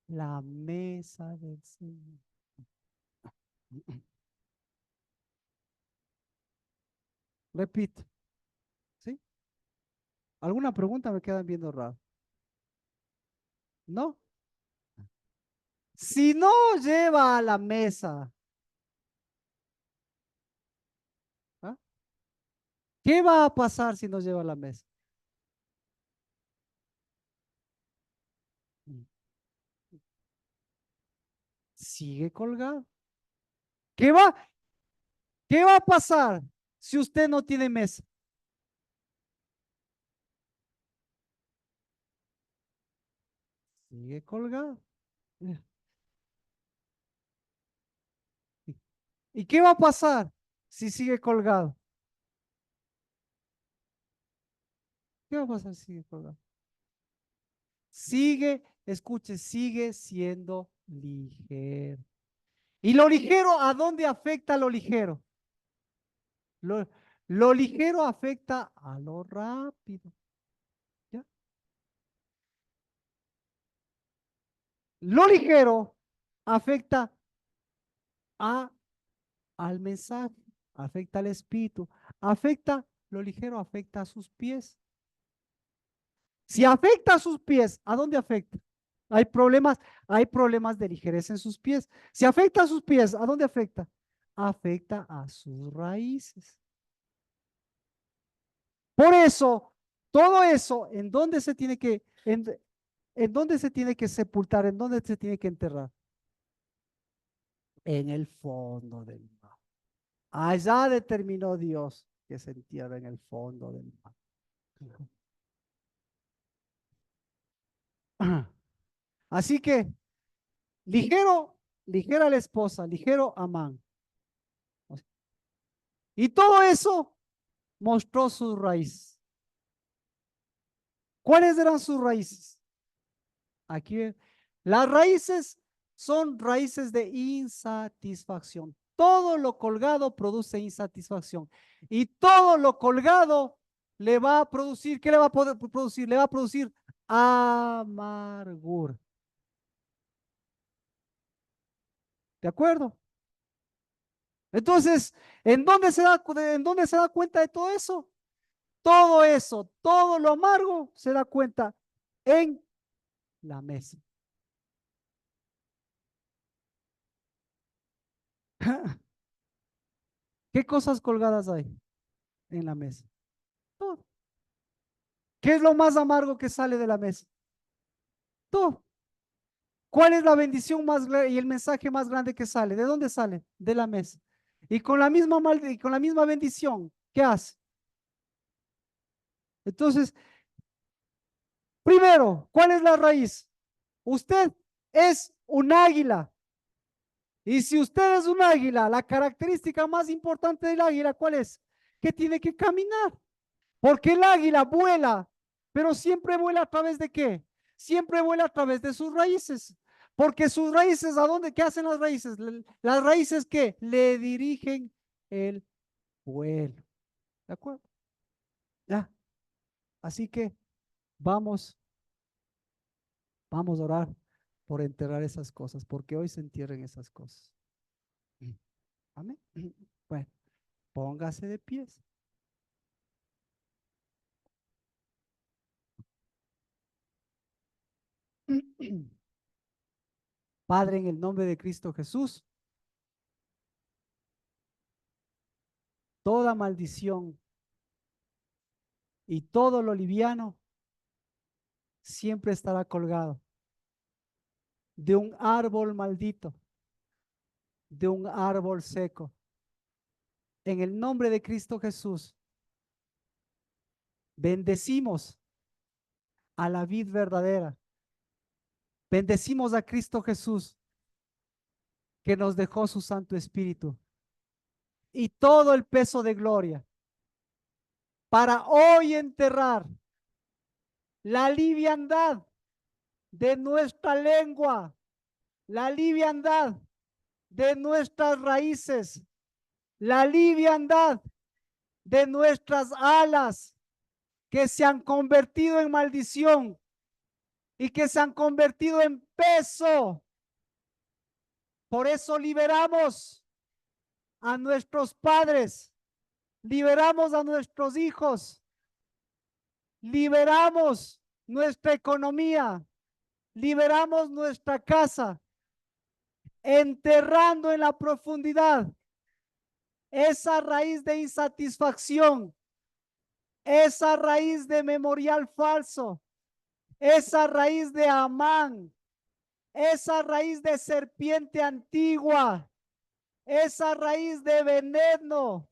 la mesa del Señor. Repito, ¿sí? ¿Alguna pregunta me quedan viendo raro? ¿No? Si no lleva a la mesa, ¿ah? ¿Qué va a pasar si no lleva a la mesa? Sigue colgado. ¿Qué va, ¿Qué va a pasar si usted no tiene mesa? Sigue colgado. ¿Y qué va a pasar si sigue colgado? ¿Qué va a pasar si sigue colgado? Sigue, escuche, sigue siendo ligero. ¿Y lo ligero a dónde afecta lo ligero? Lo, lo ligero afecta a lo rápido. ¿Ya? Lo ligero afecta a, al mensaje, afecta al espíritu, afecta, lo ligero afecta a sus pies. Si afecta a sus pies, ¿a dónde afecta? Hay hay problemas de ligereza en sus pies. Si afecta a sus pies, ¿a dónde afecta? Afecta a sus raíces. Por eso, todo eso, ¿en dónde se tiene que sepultar? ¿En dónde se tiene que enterrar? En el fondo del mar. Allá determinó Dios que se entierra en el fondo del mar. Así que, ligero, ligera la esposa, ligero Amán. Y todo eso mostró su raíz. ¿Cuáles eran sus raíces? Aquí, las raíces son raíces de insatisfacción. Todo lo colgado produce insatisfacción. Y todo lo colgado le va a producir, ¿qué le va a poder producir? Le va a producir amargura. ¿De acuerdo? Entonces, en dónde se da cuenta de todo eso? Todo eso, todo lo amargo se da cuenta en la mesa. ¿Qué cosas colgadas hay en la mesa? Todo. ¿Qué es lo más amargo que sale de la mesa? Todo. ¿Cuál es la bendición más y el mensaje más grande que sale? ¿De dónde sale? De la mesa. Y con la misma y con la misma bendición, ¿qué hace? Entonces, primero, ¿cuál es la raíz? Usted es un águila. Y si usted es un águila, la característica más importante del águila, ¿cuál es? Que tiene que caminar. Porque el águila vuela, pero siempre vuela a través de qué? Siempre vuela a través de sus raíces. Porque sus raíces, ¿a dónde? ¿Qué hacen las raíces? Las raíces que le dirigen el vuelo. ¿De acuerdo? Ya. Así que vamos, vamos a orar por enterrar esas cosas, porque hoy se entierren esas cosas. Amén. Bueno, póngase de pies. Padre, en el nombre de Cristo Jesús, toda maldición y todo lo liviano siempre estará colgado de un árbol maldito, de un árbol seco. En el nombre de Cristo Jesús, bendecimos a la vid verdadera. Bendecimos a Cristo Jesús, que nos dejó su Santo Espíritu y todo el peso de gloria para hoy enterrar la liviandad de nuestra lengua, la liviandad de nuestras raíces, la liviandad de nuestras alas que se han convertido en maldición y que se han convertido en peso. Por eso liberamos a nuestros padres, liberamos a nuestros hijos, liberamos nuestra economía, liberamos nuestra casa, enterrando en la profundidad esa raíz de insatisfacción, esa raíz de memorial falso, esa raíz de Amán, esa raíz de serpiente antigua, esa raíz de veneno,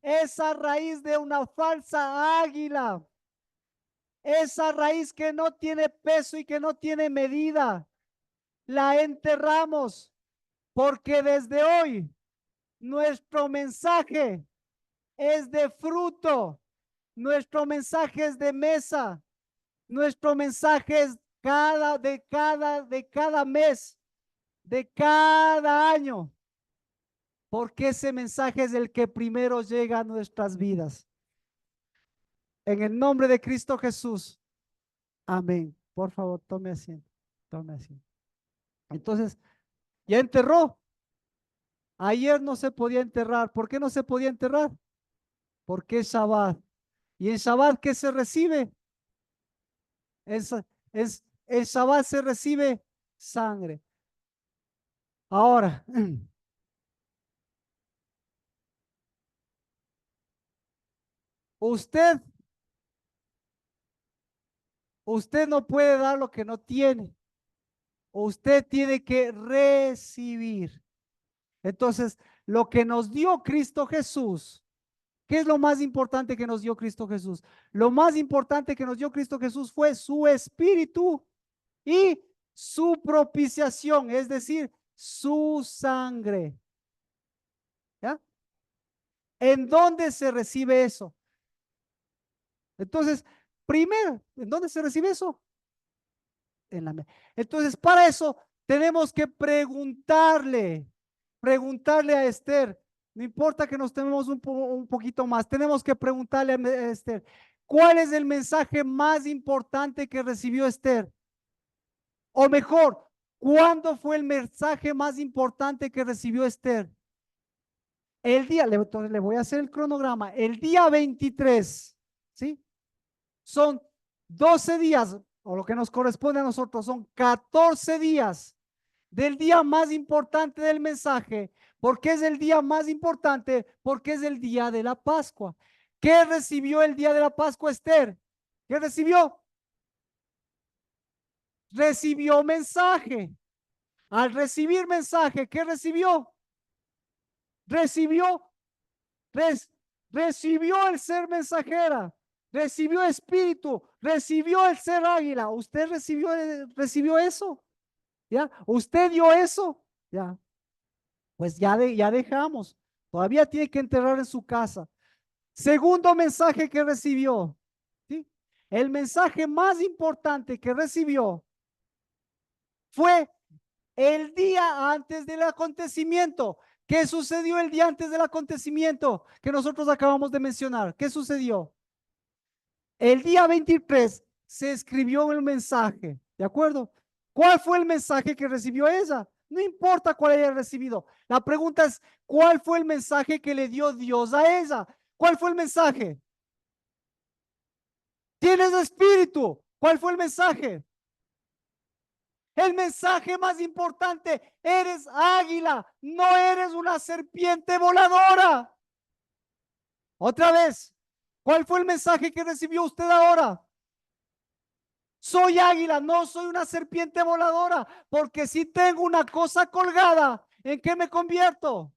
esa raíz de una falsa águila, esa raíz que no tiene peso y que no tiene medida, la enterramos porque desde hoy nuestro mensaje es de fruto, nuestro mensaje es de mesa, nuestro mensaje es de cada mes, de cada año, porque ese mensaje es el que primero llega a nuestras vidas. En el nombre de Cristo Jesús. Amén. Por favor, tome asiento. Tome asiento. Entonces, ya enterró. Ayer no se podía enterrar. ¿Por qué no se podía enterrar? Porque es Shabbat. ¿Y en Shabbat qué se recibe? En Shabbat se recibe sangre. Ahora, usted no puede dar lo que no tiene. Usted tiene que recibir. Entonces, lo que nos dio Cristo Jesús, ¿qué es lo más importante que nos dio Cristo Jesús? Lo más importante que nos dio Cristo Jesús fue su espíritu y su propiciación, es decir, su sangre. ¿Ya? ¿En dónde se recibe eso? Entonces, Primero, ¿en dónde se recibe eso? En la mente. Entonces, para eso tenemos que preguntarle a Esther. No importa que nos tomemos un poquito más, tenemos que preguntarle a Esther, ¿cuál es el mensaje más importante que recibió Esther? O mejor, ¿cuándo fue el mensaje más importante que recibió Esther? El día, entonces le voy a hacer el cronograma, el día 23, ¿sí? Son 12 días, o lo que nos corresponde a nosotros, son 14 días del día más importante del mensaje. ¿Por qué es el día más importante? Porque es el día de la Pascua. ¿Qué recibió el día de la Pascua, Esther? ¿Qué recibió? Recibió mensaje. Al recibir mensaje, ¿qué recibió? Recibió, res, recibió el ser mensajera, recibió espíritu, recibió el ser águila. ¿Usted recibió eso? ¿Ya? ¿Usted dio eso? Ya. Pues ya dejamos. Todavía tiene que enterrar en su casa. Segundo mensaje que recibió. ¿Sí? El mensaje más importante que recibió fue el día antes del acontecimiento. ¿Qué sucedió el día antes del acontecimiento que nosotros acabamos de mencionar? ¿Qué sucedió? El día 23 se escribió el mensaje, ¿de acuerdo? ¿Cuál fue el mensaje que recibió ella? No importa cuál haya recibido. La pregunta es, ¿cuál fue el mensaje que le dio Dios a ella? ¿Cuál fue el mensaje? Tienes espíritu. ¿Cuál fue el mensaje? El mensaje más importante, eres águila, no eres una serpiente voladora. Otra vez, ¿cuál fue el mensaje que recibió usted ahora? Soy águila, no soy una serpiente voladora, porque si tengo una cosa colgada, ¿en qué me convierto?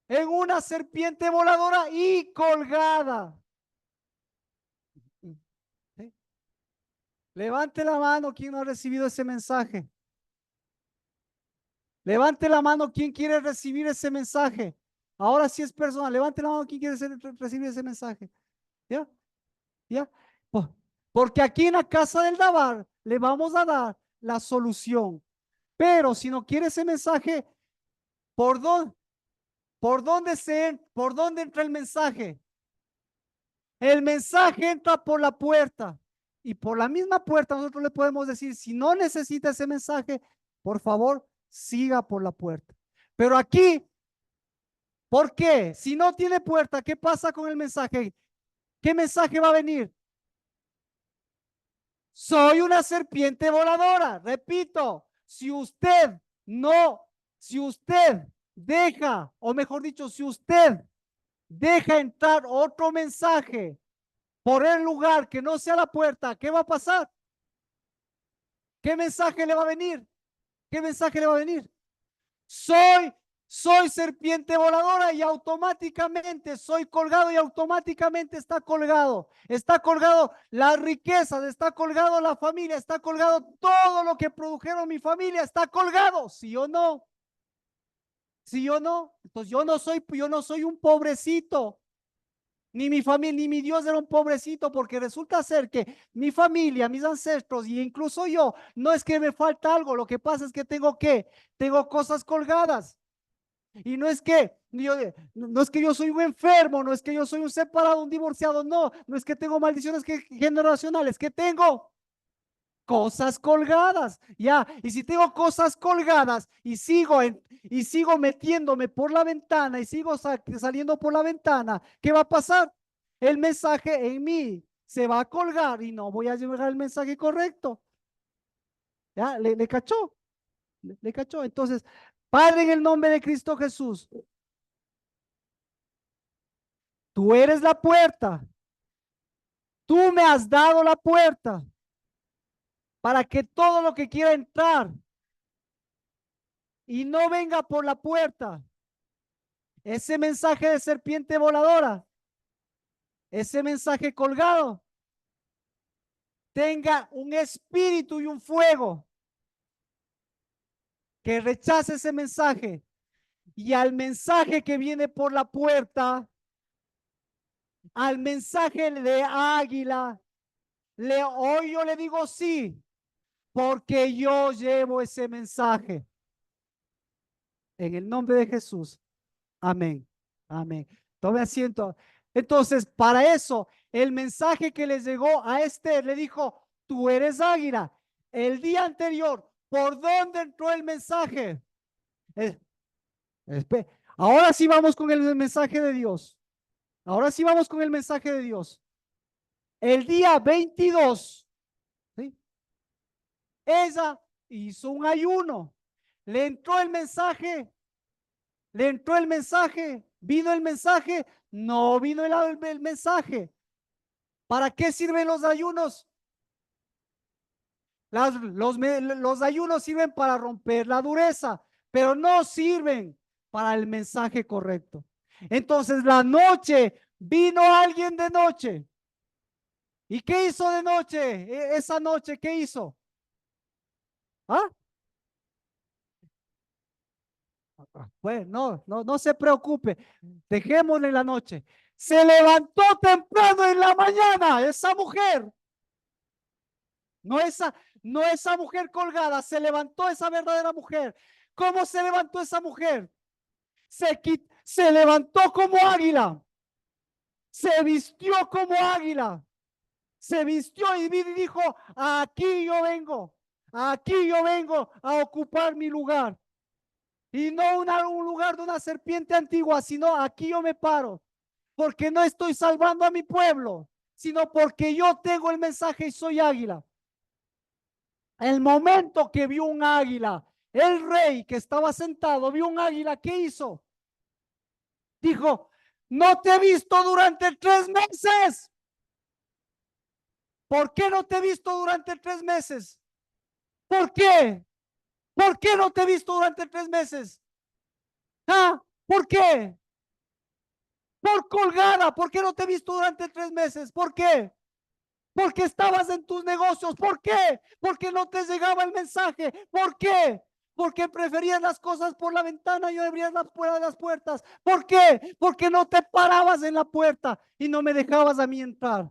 En una serpiente voladora y colgada. ¿Sí? Levante la mano quien no ha recibido ese mensaje. Levante la mano quien quiere recibir ese mensaje. Ahora sí es personal. Levante la mano quien quiere recibir ese mensaje. ¿Ya? ¿Ya? Porque aquí en la casa del Dabar le vamos a dar la solución. Pero si no quiere ese mensaje, ¿por dónde? ¿Por dónde entra el mensaje? El mensaje entra por la puerta. Y por la misma puerta nosotros le podemos decir, si no necesita ese mensaje, por favor, siga por la puerta. Pero aquí, ¿por qué? Si no tiene puerta, ¿qué pasa con el mensaje? ¿Qué mensaje va a venir? Soy una serpiente voladora. Repito, si usted deja, o mejor dicho, si usted deja entrar otro mensaje por el lugar que no sea la puerta, ¿qué va a pasar? ¿Qué mensaje le va a venir? ¿Qué mensaje le va a venir? Soy, soy serpiente voladora y automáticamente soy colgado y automáticamente está colgado. Está colgado las riquezas, está colgado la familia, está colgado todo lo que produjeron mi familia, está colgado, ¿sí o no? ¿Sí o no? Entonces yo no soy un pobrecito. Ni mi familia, ni mi Dios era un pobrecito, porque resulta ser que mi familia, mis ancestros y incluso yo, no es que me falta algo, lo que pasa es que tengo cosas colgadas. Y no es que yo soy un enfermo, no es que yo soy un separado, un divorciado, no es que tengo maldiciones generacionales, que tengo cosas colgadas, ya, y si tengo cosas colgadas y sigo metiéndome por la ventana y sigo saliendo por la ventana, ¿qué va a pasar? El mensaje en mí se va a colgar y no voy a llevar el mensaje correcto. ¿Ya? ¿Le cachó? ¿Le cachó? Entonces, Padre, en el nombre de Cristo Jesús, tú eres la puerta. Tú me has dado la puerta para que todo lo que quiera entrar y no venga por la puerta, ese mensaje de serpiente voladora, ese mensaje colgado, tenga un espíritu y un fuego que rechace ese mensaje y al mensaje que viene por la puerta, al mensaje de águila, Hoy yo le digo sí, porque yo llevo ese mensaje. En el nombre de Jesús. Amén. Amén. Tome asiento. Entonces, para eso, el mensaje que les llegó a Esther le dijo, tú eres águila. El día anterior, ¿por dónde entró el mensaje? Eh, Ahora sí vamos con el mensaje de Dios. Ahora sí vamos con el mensaje de Dios. El día 22, ¿sí? Ella hizo un ayuno. Le entró el mensaje. Le entró el mensaje. Vino el mensaje. No vino el mensaje. ¿Para qué sirven los ayunos? Los ayunos sirven para romper la dureza, pero no sirven para el mensaje correcto. Entonces la noche, vino alguien de noche. ¿Y qué hizo de noche? Esa noche, ¿qué hizo? ¿Ah? Bueno, no se preocupe. Dejémosle la noche. Se levantó temprano en la mañana esa mujer. No esa, no esa mujer colgada, se levantó esa verdadera mujer. ¿Cómo se levantó esa mujer? Se levantó como águila, se vistió como águila, se vistió y dijo, aquí yo vengo a ocupar mi lugar. Y no un lugar de una serpiente antigua, sino aquí yo me paro, porque no estoy salvando a mi pueblo, sino porque yo tengo el mensaje y soy águila. El momento que vio un águila, el rey que estaba sentado, vio un águila, ¿qué hizo? Dijo, no te he visto durante 3 meses. ¿Por qué no te he visto durante 3 meses? ¿Por qué? ¿Por qué no te he visto durante 3 meses? ¿Ah? ¿Por qué? Por colgada. ¿Por qué no te he visto durante 3 meses? ¿Por qué? Porque estabas en tus negocios. ¿Por qué? Porque no te llegaba el mensaje. ¿Por qué? Porque preferías las cosas por la ventana y abrías las puertas. ¿Por qué? Porque no te parabas en la puerta y no me dejabas a mí entrar.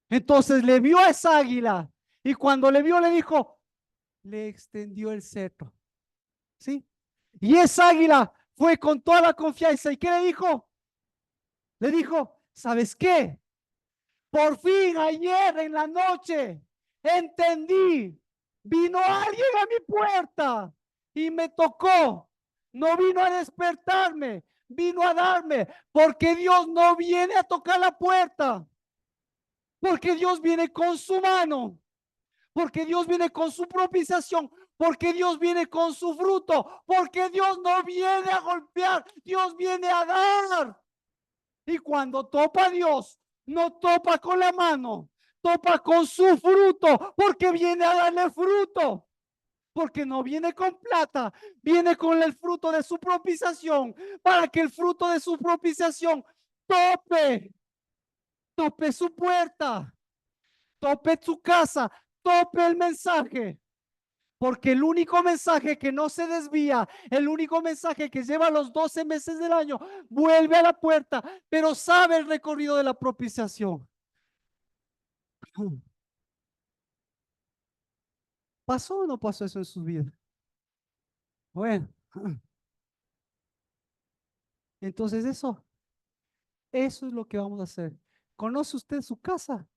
Entonces le vio a esa águila y cuando le vio le dijo, le extendió el cetro. ¿Sí? Y esa águila fue con toda la confianza. ¿Y qué le dijo? Le dijo, ¿sabes qué? Por fin ayer en la noche entendí. Vino alguien a mi puerta y me tocó. No vino a despertarme, vino a darme, porque Dios no viene a tocar la puerta, porque Dios viene con su mano, porque Dios viene con su propiciación, porque Dios viene con su fruto, porque Dios no viene a golpear, Dios viene a dar. Y cuando topa a Dios, no topa con la mano, topa con su fruto, porque viene a darle fruto. Porque no viene con plata, viene con el fruto de su propiciación, para que el fruto de su propiciación tope, tope su puerta, tope su casa, tope el mensaje. Porque el único mensaje que no se desvía, el único mensaje que lleva los 12 meses del año, vuelve a la puerta, pero sabe el recorrido de la propiciación. ¿Pasó o no pasó eso en su vida? Bueno, entonces eso es lo que vamos a hacer. ¿Conoce usted su casa?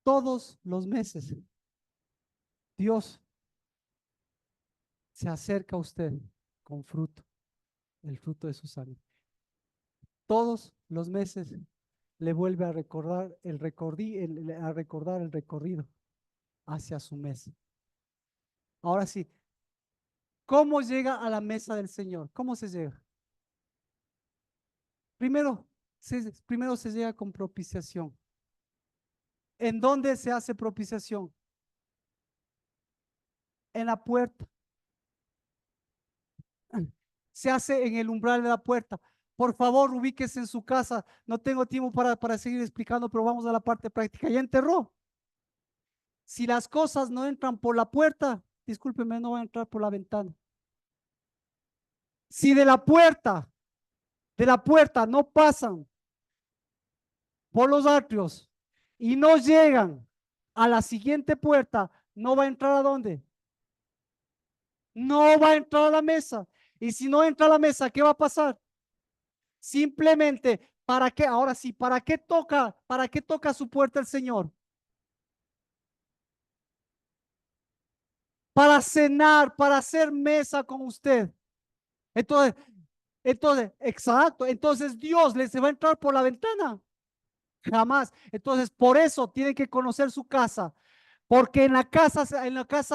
Todos los meses, Dios se acerca a usted con fruto, el fruto de su sangre. Todos los meses le vuelve a recordar a recordar el recorrido hacia su mesa. Ahora sí, ¿cómo llega a la mesa del Señor? ¿Cómo se llega? Primero se llega con propiciación. ¿En dónde se hace propiciación? En la puerta. Se hace en el umbral de la puerta. Por favor, ubíquese en su casa. No tengo tiempo para seguir explicando, pero vamos a la parte práctica. Ya enterró. Si las cosas no entran por la puerta, discúlpeme, no van a entrar por la ventana. Si de la puerta no pasan por los atrios y no llegan a la siguiente puerta, no va a entrar a dónde? No va a entrar a la mesa. Y si no entra a la mesa, ¿qué va a pasar? Simplemente, ¿para qué? Ahora sí, para qué toca su puerta el Señor? Para cenar, para hacer mesa con usted. Entonces, exacto. Entonces Dios les va a entrar por la ventana. Jamás. Entonces, por eso tienen que conocer su casa. Porque en la casa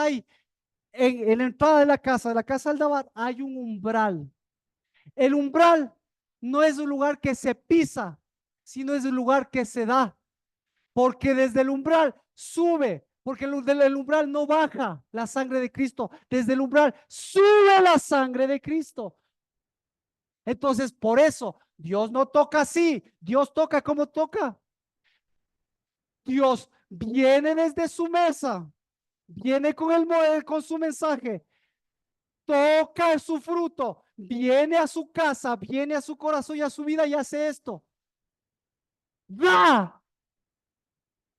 hay, en la entrada de la casa del Dabar, hay un umbral. El umbral no es un lugar que se pisa, sino es un lugar que se da. Porque desde el umbral sube, porque desde el umbral no baja la sangre de Cristo, desde el umbral sube la sangre de Cristo. Entonces, por eso, Dios no toca así, Dios toca como toca. Dios viene desde su mesa, viene con su mensaje, toca su fruto, viene a su casa, viene a su corazón y a su vida y hace esto. Da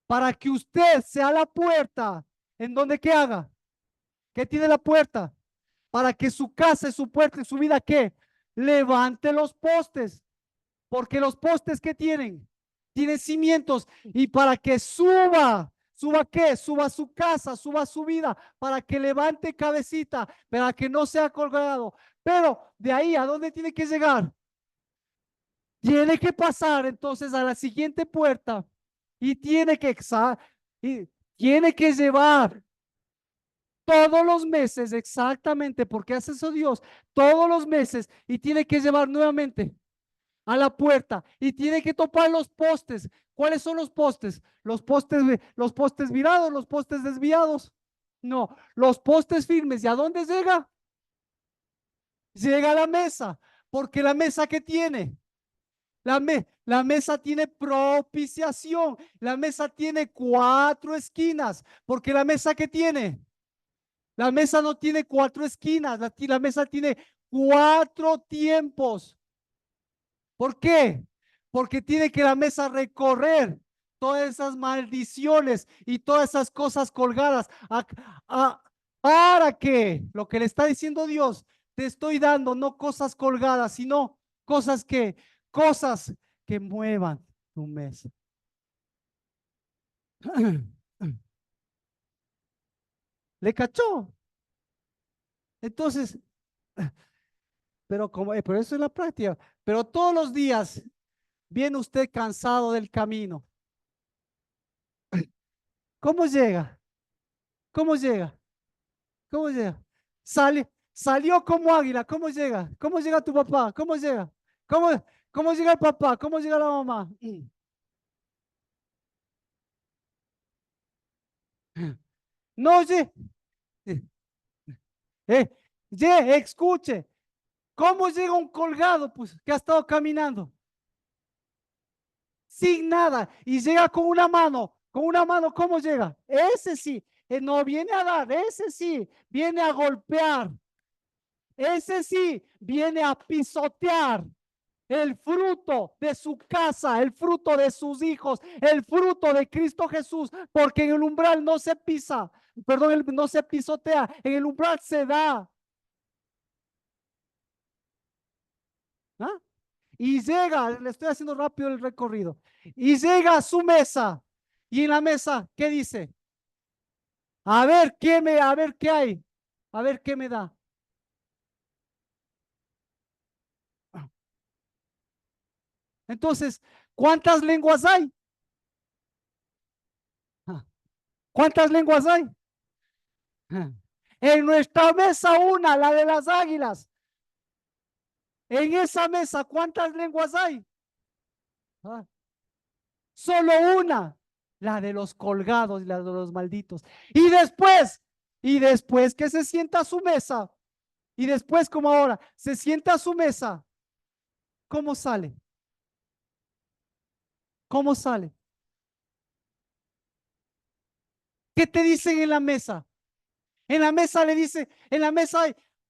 para que usted sea la puerta en donde que haga. ¿Qué tiene la puerta? Para que su casa y su puerta y su vida, ¿qué? Levante los postes. Porque los postes que tienen, tienen cimientos. Y para que ¿suba qué? Suba su casa, suba su vida, para que levante cabecita, para que no sea colgado. Pero de ahí, ¿a dónde tiene que llegar? Tiene que pasar entonces a la siguiente puerta y y tiene que llevar todos los meses, exactamente, porque hace eso Dios, todos los meses, y tiene que llevar nuevamente a la puerta y tiene que topar los postes. ¿Cuáles son los postes? Los postes virados, los postes desviados. No, los postes firmes. ¿Y a dónde llega? Llega a la mesa, porque la mesa que tiene, la mesa tiene propiciación, la mesa tiene 4 esquinas, porque la mesa que tiene, la mesa no tiene 4 esquinas, la mesa tiene 4 tiempos. ¿Por qué? Porque tiene que la mesa recorrer todas esas maldiciones y todas esas cosas colgadas a- para que lo que le está diciendo Dios, te estoy dando no cosas colgadas, sino cosas cosas que muevan tu mesa. ¿Le cachó? Entonces, pero eso es la práctica. Pero todos los días viene usted cansado del camino. ¿Cómo llega? ¿Cómo llega? ¿Cómo llega? Salió como águila. ¿Cómo llega? ¿Cómo llega tu papá? ¿Cómo llega? ¿Cómo, cómo llega el papá? ¿Cómo llega la mamá? No oye. Eh, escuche. ¿Cómo llega un colgado? Pues que ha estado caminando sin nada y llega con una mano. Con una mano, ¿cómo llega? Ese sí. No viene a dar, ese sí. Viene a golpear. Ese sí. Viene a pisotear el fruto de su casa, el fruto de sus hijos, el fruto de Cristo Jesús, porque en el umbral no se pisa, perdón, no se pisotea, en el umbral se da. ¿Ah? Y llega, le estoy haciendo rápido el recorrido, y llega a su mesa, y en la mesa, ¿qué dice? A ver qué hay, a ver qué me da. Entonces, ¿cuántas lenguas hay? ¿Cuántas lenguas hay? En nuestra mesa una, la de las águilas. En esa mesa, ¿cuántas lenguas hay? Ah, solo una, la de los colgados y la de los malditos. Y después que se sienta a su mesa, y después como ahora, se sienta a su mesa, ¿Cómo sale? ¿Cómo sale? ¿Qué te dicen en la mesa? En la mesa le dice, en la mesa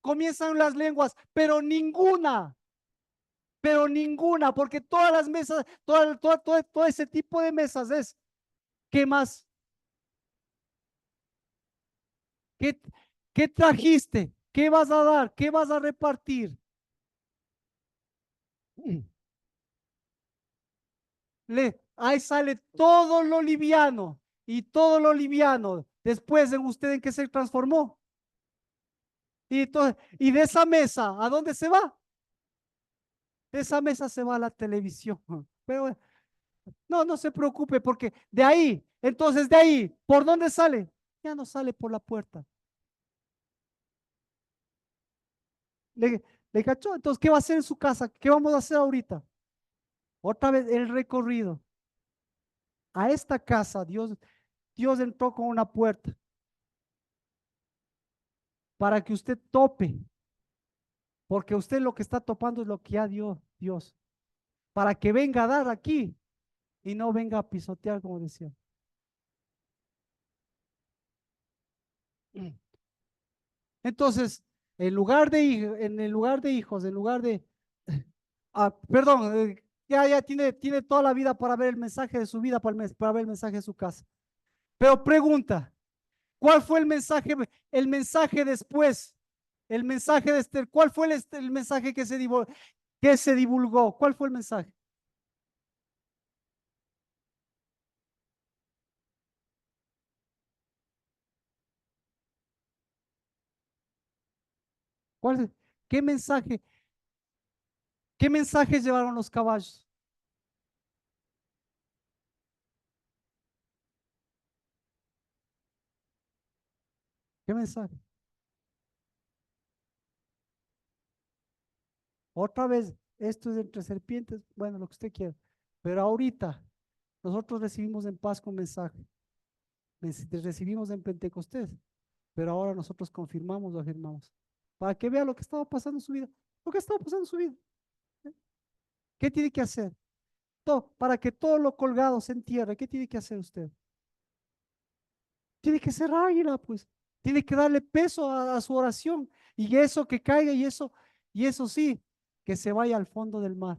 comienzan las lenguas, pero ninguna, porque todas las mesas, todo ese tipo de mesas es, ¿qué más? ¿Qué, qué trajiste? ¿Qué vas a dar? ¿Qué vas a repartir? Ahí sale todo lo liviano y todo lo liviano. Después, ¿en usted en qué se transformó? Y de esa mesa, ¿a dónde se va? De esa mesa se va a la televisión. Pero no, no se preocupe porque de ahí, entonces de ahí, ¿por dónde sale? Ya no sale por la puerta. ¿Le, le cachó? Entonces, ¿qué va a hacer en su casa? ¿Qué vamos a hacer ahorita? Otra vez el recorrido. A esta casa, Dios entró con una puerta para que usted tope, porque usted lo que está topando es lo que ya dio Dios, para que venga a dar aquí y no venga a pisotear, como decía. Entonces, en el lugar de hijos, en lugar de, perdón, ya tiene toda la vida para ver el mensaje de su vida, para ver el mensaje de su casa. Pero pregunta, ¿cuál fue el mensaje? El mensaje después, el mensaje de Esther, ¿cuál fue el mensaje que se divulgó? ¿Cuál fue el mensaje? ¿Cuál, qué mensaje, qué mensaje llevaron los caballos? ¿Qué mensaje? Otra vez, esto es entre serpientes, bueno, lo que usted quiera. Pero ahorita nosotros recibimos en paz con mensaje, recibimos en Pentecostés, pero ahora nosotros confirmamos o afirmamos. Para que vea lo que estaba pasando en su vida, lo que estaba pasando en su vida. ¿Eh? ¿Qué tiene que hacer? Para que todo lo colgado se entierre, ¿qué tiene que hacer usted? Tiene que ser águila, pues. Tiene que darle peso a su oración y eso que caiga y eso sí, que se vaya al fondo del mar.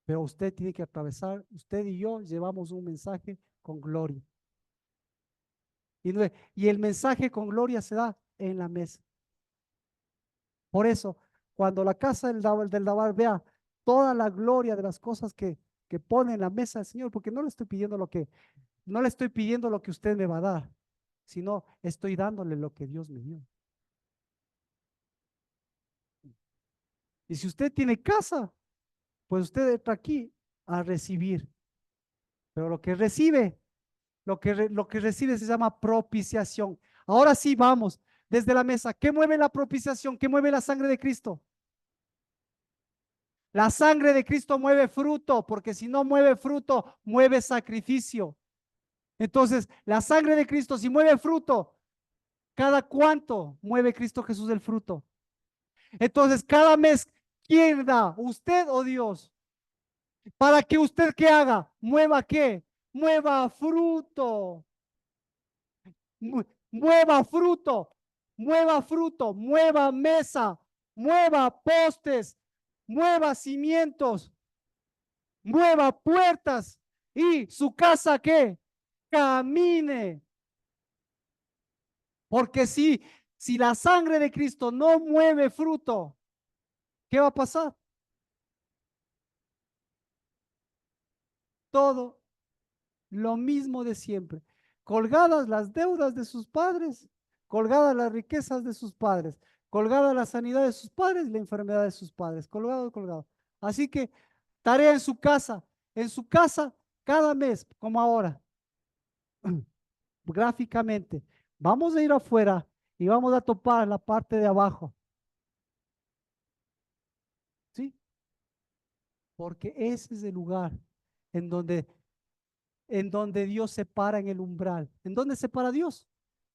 Pero usted tiene que atravesar, usted y yo llevamos un mensaje con gloria. Y el mensaje con gloria se da en la mesa. Por eso, cuando la casa del Dabar vea toda la gloria de las cosas que pone en la mesa del Señor, porque no le estoy pidiendo no le estoy pidiendo lo que usted me va a dar, sino estoy dándole lo que Dios me dio. Y si usted tiene casa, pues usted entra aquí a recibir. Pero lo que recibe, lo que recibe se llama propiciación. Ahora sí vamos desde la mesa. ¿Qué mueve la propiciación? ¿Qué mueve la sangre de Cristo? La sangre de Cristo mueve fruto, porque si no mueve fruto, mueve sacrificio. Entonces, la sangre de Cristo, si mueve fruto, ¿cada cuánto mueve Cristo Jesús el fruto? Entonces, cada mes, ¿quién da? ¿Usted o Dios? ¿Para que usted qué haga? ¿Mueva qué? Mueva fruto. Mueva fruto. Mueva fruto. Mueva mesa. Mueva postes. Mueva cimientos. Mueva puertas. Y su casa qué? Camine. Porque si la sangre de Cristo no mueve fruto, ¿qué va a pasar? Todo lo mismo de siempre. Colgadas las deudas de sus padres, colgadas las riquezas de sus padres, colgada la sanidad de sus padres y la enfermedad de sus padres, colgado, colgado. Así que tarea en su casa cada mes, como ahora, gráficamente. Vamos a ir afuera y vamos a topar la parte de abajo, ¿sí? Porque ese es el lugar en donde Dios se para en el umbral. ¿En dónde se para Dios?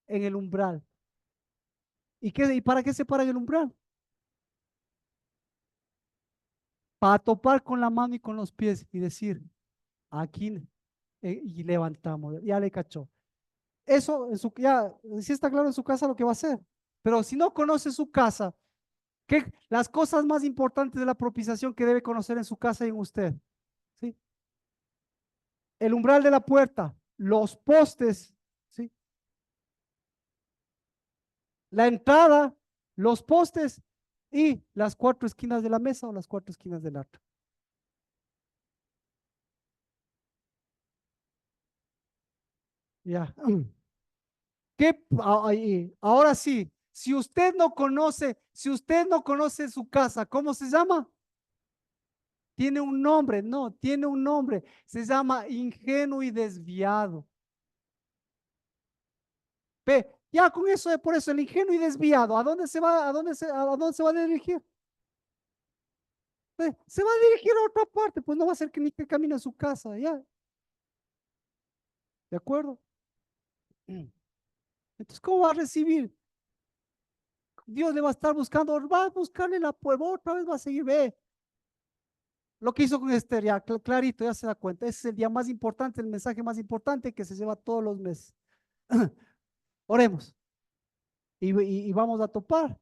En el umbral. ¿Y para qué se para en el umbral? para topar con la mano y con los pies y decir, aquí, y levantamos, ya le cachó. Eso, ya, sí está claro en su casa lo que va a hacer. Pero si no conoce su casa, ¿qué? Las cosas más importantes de la propiciación que debe conocer en su casa y en usted, ¿sí? El umbral de la puerta, los postes, ¿sí? La entrada, los postes y las cuatro esquinas de la mesa o las cuatro esquinas del arca. Ya. ¿Qué? Ahora sí, si usted no conoce su casa, ¿cómo se llama? Tiene un nombre, no, tiene un nombre. Se llama ingenuo y desviado. Ve, ya con eso, por eso el ingenuo y desviado, ¿a dónde se va? ¿A dónde se va a dirigir? Ve, se va a dirigir a otra parte, pues no va a ser que ni que camine a su casa, ya. ¿De acuerdo? Entonces, ¿cómo va a recibir? Dios le va a estar buscando, va a buscarle la prueba, otra vez va a seguir, ve. Lo que hizo con Esther, ya clarito, ya se da cuenta. Ese es el día más importante, el mensaje más importante que se lleva todos los meses. Oremos y vamos a topar.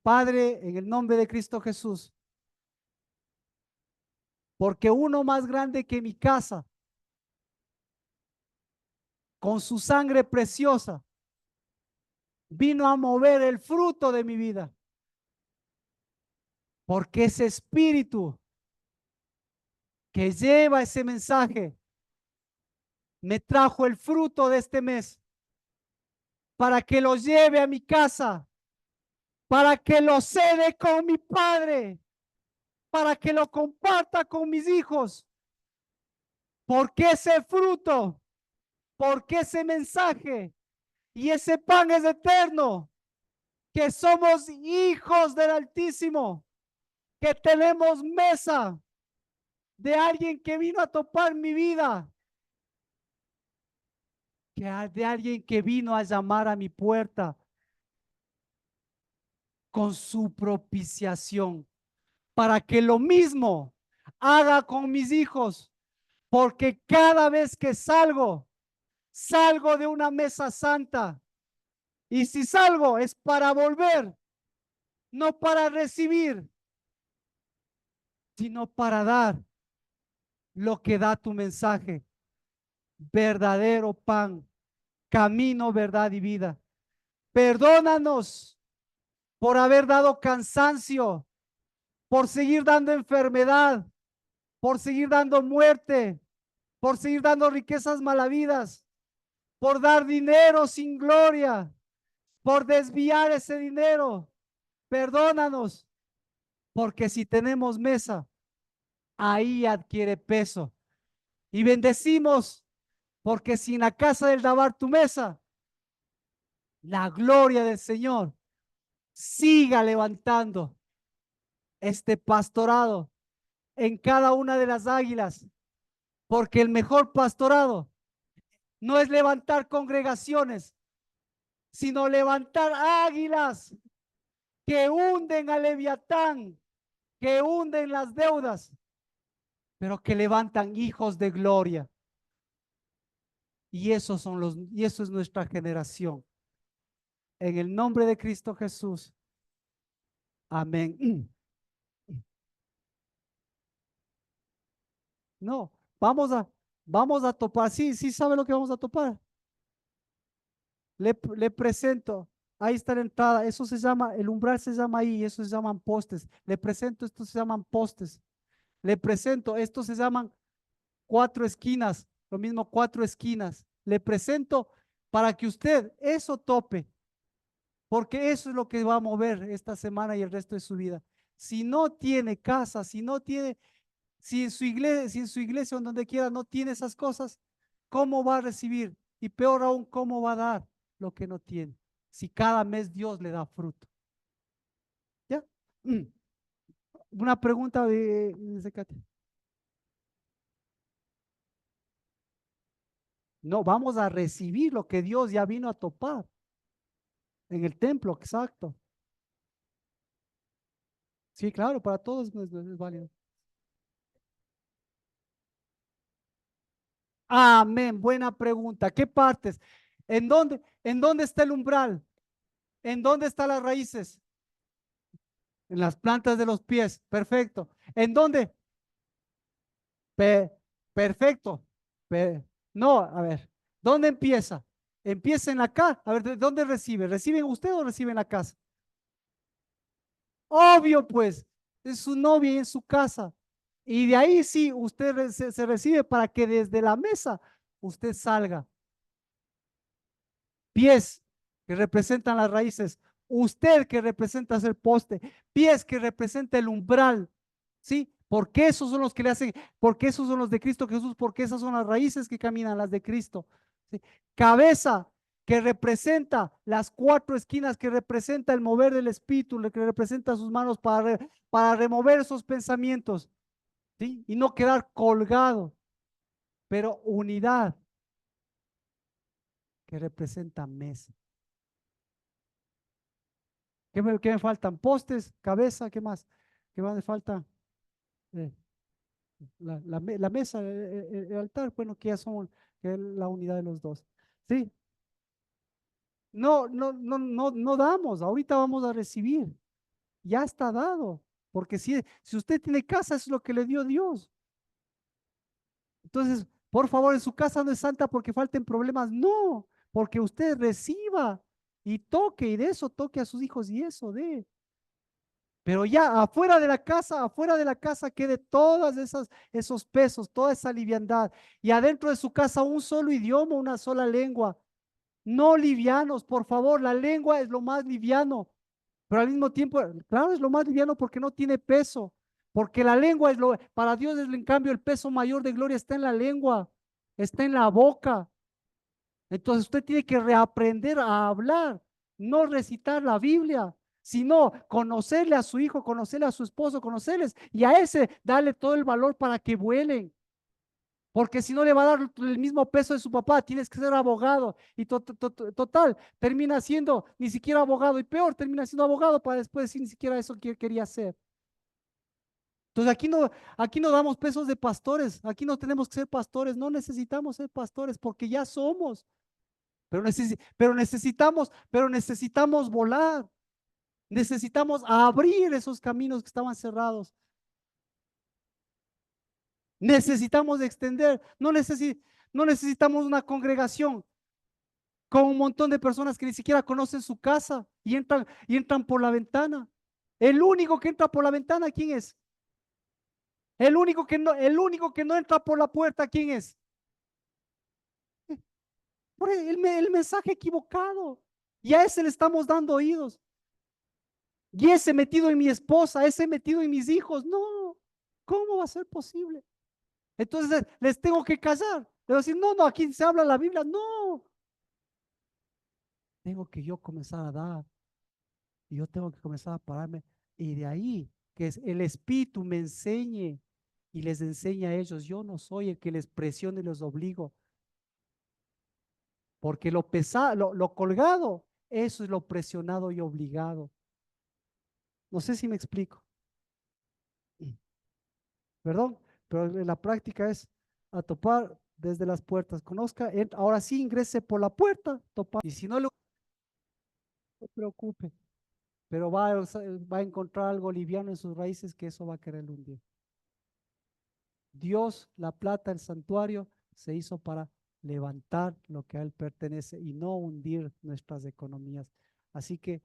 Padre, en el nombre de Cristo Jesús, porque uno más grande que mi casa, con su sangre preciosa, vino a mover el fruto de mi vida, porque ese espíritu que lleva ese mensaje me trajo el fruto de este mes para que lo lleve a mi casa, para que lo cede con mi padre, para que lo comparta con mis hijos, porque ese fruto, porque ese mensaje y ese pan es eterno, que somos hijos del Altísimo, que tenemos mesa de alguien que vino a topar mi vida, que de alguien que vino a llamar a mi puerta con su propiciación, para que lo mismo haga con mis hijos, porque cada vez que salgo, salgo de una mesa santa. Y si salgo es para volver, no para recibir, sino para dar lo que da tu mensaje, verdadero pan, camino, verdad y vida. Perdónanos por haber dado cansancio, por seguir dando enfermedad, por seguir dando muerte, por seguir dando riquezas malavidas, por dar dinero sin gloria, por desviar ese dinero. Perdónanos, porque si tenemos mesa, ahí adquiere peso. Y bendecimos, porque si en la casa del Dabar tu mesa, la gloria del Señor siga levantando este pastorado en cada una de las águilas, porque el mejor pastorado no es levantar congregaciones, sino levantar águilas que hunden a Leviatán, que hunden las deudas, pero que levantan hijos de gloria. Y eso es nuestra generación. En el nombre de Cristo Jesús. Amén. No, vamos a topar. Sí, sí sabe lo que vamos a topar. Le presento. Ahí está la entrada. Eso se llama, el umbral se llama ahí, eso se llaman postes. Le presento, estos se llaman postes. Le presento, estos se llaman cuatro esquinas. Lo mismo, cuatro esquinas. Le presento para que usted eso tope, porque eso es lo que va a mover esta semana y el resto de su vida. Si no tiene casa, si en su iglesia o donde quiera no tiene esas cosas, ¿cómo va a recibir? Y peor aún, ¿cómo va a dar lo que no tiene? Si cada mes Dios le da fruto. ¿Ya? Una pregunta de Katy. No, vamos a recibir lo que Dios ya vino a topar en el templo, exacto. Sí, claro, para todos es válido. Amén, buena pregunta. ¿Qué partes? ¿En dónde está el umbral? ¿En dónde están las raíces? En las plantas de los pies. Perfecto. ¿En dónde? Pe- perfecto. No, a ver, ¿dónde empieza? Empieza en la casa. A ver, ¿de dónde recibe? ¿Reciben usted o recibe en la casa? Obvio, pues, es su novia y en su casa. Y de ahí sí, usted se recibe para que desde la mesa usted salga. Pies que representan las raíces. Usted que representa el poste. Pies que representa el umbral. ¿Sí? Porque esos son los que le hacen, porque esos son los de Cristo Jesús, porque esas son las raíces que caminan, las de Cristo. ¿Sí? Cabeza que representa las cuatro esquinas, que representa el mover del Espíritu, que representa sus manos para remover esos pensamientos, ¿sí? Y no quedar colgado, pero unidad que representa mesa. ¿Qué me faltan? Postes, cabeza, ¿qué más? ¿Qué más me falta? Eh, la mesa, el altar, bueno, que ya son que es la unidad de los dos. Sí, no, no, no, no, no damos, ahorita vamos a recibir, ya está dado, porque si usted tiene casa, eso es lo que le dio Dios. Entonces, por favor, en su casa no es santa porque falten problemas, no, porque usted reciba y toque, y de eso toque a sus hijos y eso de. Pero ya afuera de la casa quede todas esos pesos, toda esa liviandad. Y adentro de su casa un solo idioma, una sola lengua. No livianos, por favor, la lengua es lo más liviano, pero al mismo tiempo, claro, es lo más liviano porque no tiene peso, porque la lengua para Dios es en cambio el peso mayor de gloria está en la lengua, está en la boca. Entonces usted tiene que reaprender a hablar, no recitar la Biblia, sino conocerle a su hijo, conocerle a su esposo, conocerles y a ese darle todo el valor para que vuelen. Porque si no le va a dar el mismo peso de su papá, tienes que ser abogado. Y total, termina siendo ni siquiera abogado y peor, termina siendo abogado para después decir ni siquiera eso que quería hacer. Entonces aquí no damos pesos de pastores, aquí no tenemos que ser pastores, no necesitamos ser pastores porque ya somos. Pero necesitamos volar, necesitamos abrir esos caminos que estaban cerrados, necesitamos extender, no necesitamos una congregación con un montón de personas que ni siquiera conocen su casa y entran por la ventana. El único que entra por la ventana, ¿quién es? El único que no entra por la puerta, ¿quién es? Por el mensaje equivocado. Y a ese le estamos dando oídos. Y ese metido en mi esposa, ese metido en mis hijos. No, ¿cómo va a ser posible? Entonces les tengo que callar. Les voy a decir, no, no, aquí se habla la Biblia. No, tengo que yo comenzar a dar. Y yo tengo que comenzar a pararme. Y de ahí, que es el Espíritu me enseñe y les enseña a ellos. Yo no soy el que les presione y los obligo. Porque lo pesado, lo colgado, eso es lo presionado y obligado. No sé si me explico. Perdón, pero en la práctica es a topar desde las puertas. Conozca, ahora sí ingrese por la puerta, topar. Y si no, no se preocupe, pero va a encontrar algo liviano en sus raíces que eso va a querer hundir. Dios, la plata, el santuario, se hizo para levantar lo que a Él pertenece y no hundir nuestras economías. Así que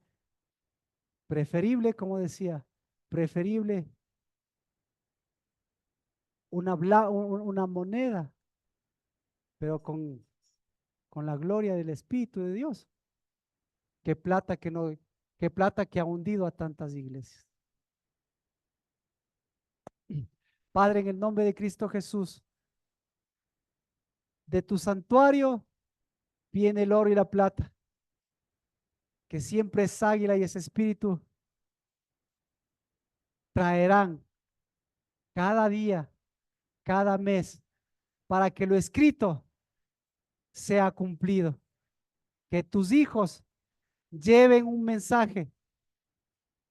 preferible, como decía, preferible una moneda, pero con la gloria del Espíritu de Dios, que plata que no, que plata que ha hundido a tantas iglesias. Padre, en el nombre de Cristo Jesús, de tu santuario viene el oro y la plata, que siempre es águila y es espíritu, traerán cada día, cada mes, para que lo escrito sea cumplido. Que tus hijos lleven un mensaje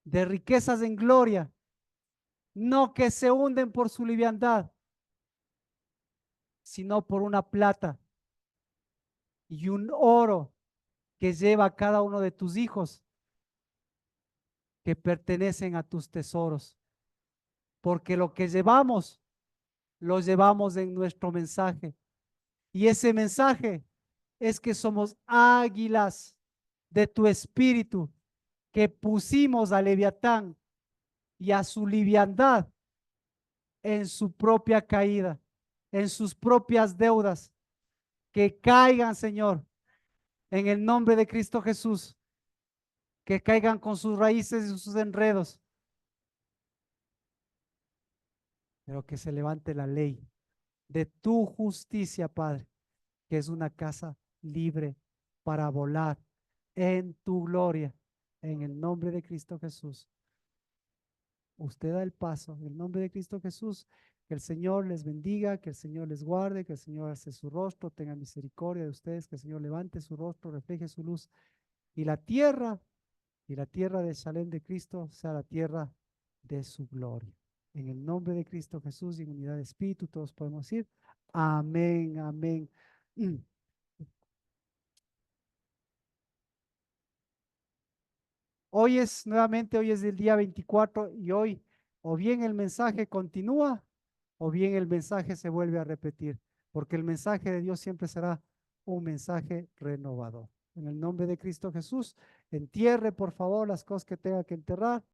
de riquezas en gloria no que se hunden por su liviandad, sino por una plata y un oro que lleva cada uno de tus hijos que pertenecen a tus tesoros. Porque lo que llevamos, lo llevamos en nuestro mensaje. Y ese mensaje es que somos águilas de tu espíritu, que pusimos a Leviatán y a su liviandad en su propia caída, en sus propias deudas. Que caigan, Señor, en el nombre de Cristo Jesús, que caigan con sus raíces y sus enredos, pero que se levante la ley de tu justicia, Padre, que es una casa libre para volar en tu gloria, en el nombre de Cristo Jesús. Usted da el paso, en el nombre de Cristo Jesús, que el Señor les bendiga, que el Señor les guarde, que el Señor hace su rostro, tenga misericordia de ustedes, que el Señor levante su rostro, refleje su luz y la tierra de Salem de Cristo sea la tierra de su gloria. En el nombre de Cristo Jesús y en unidad de espíritu, todos podemos decir amén, amén. Hoy es el día 24 y hoy o bien el mensaje continúa o bien el mensaje se vuelve a repetir, porque el mensaje de Dios siempre será un mensaje renovador. En el nombre de Cristo Jesús, entierre por favor las cosas que tenga que enterrar.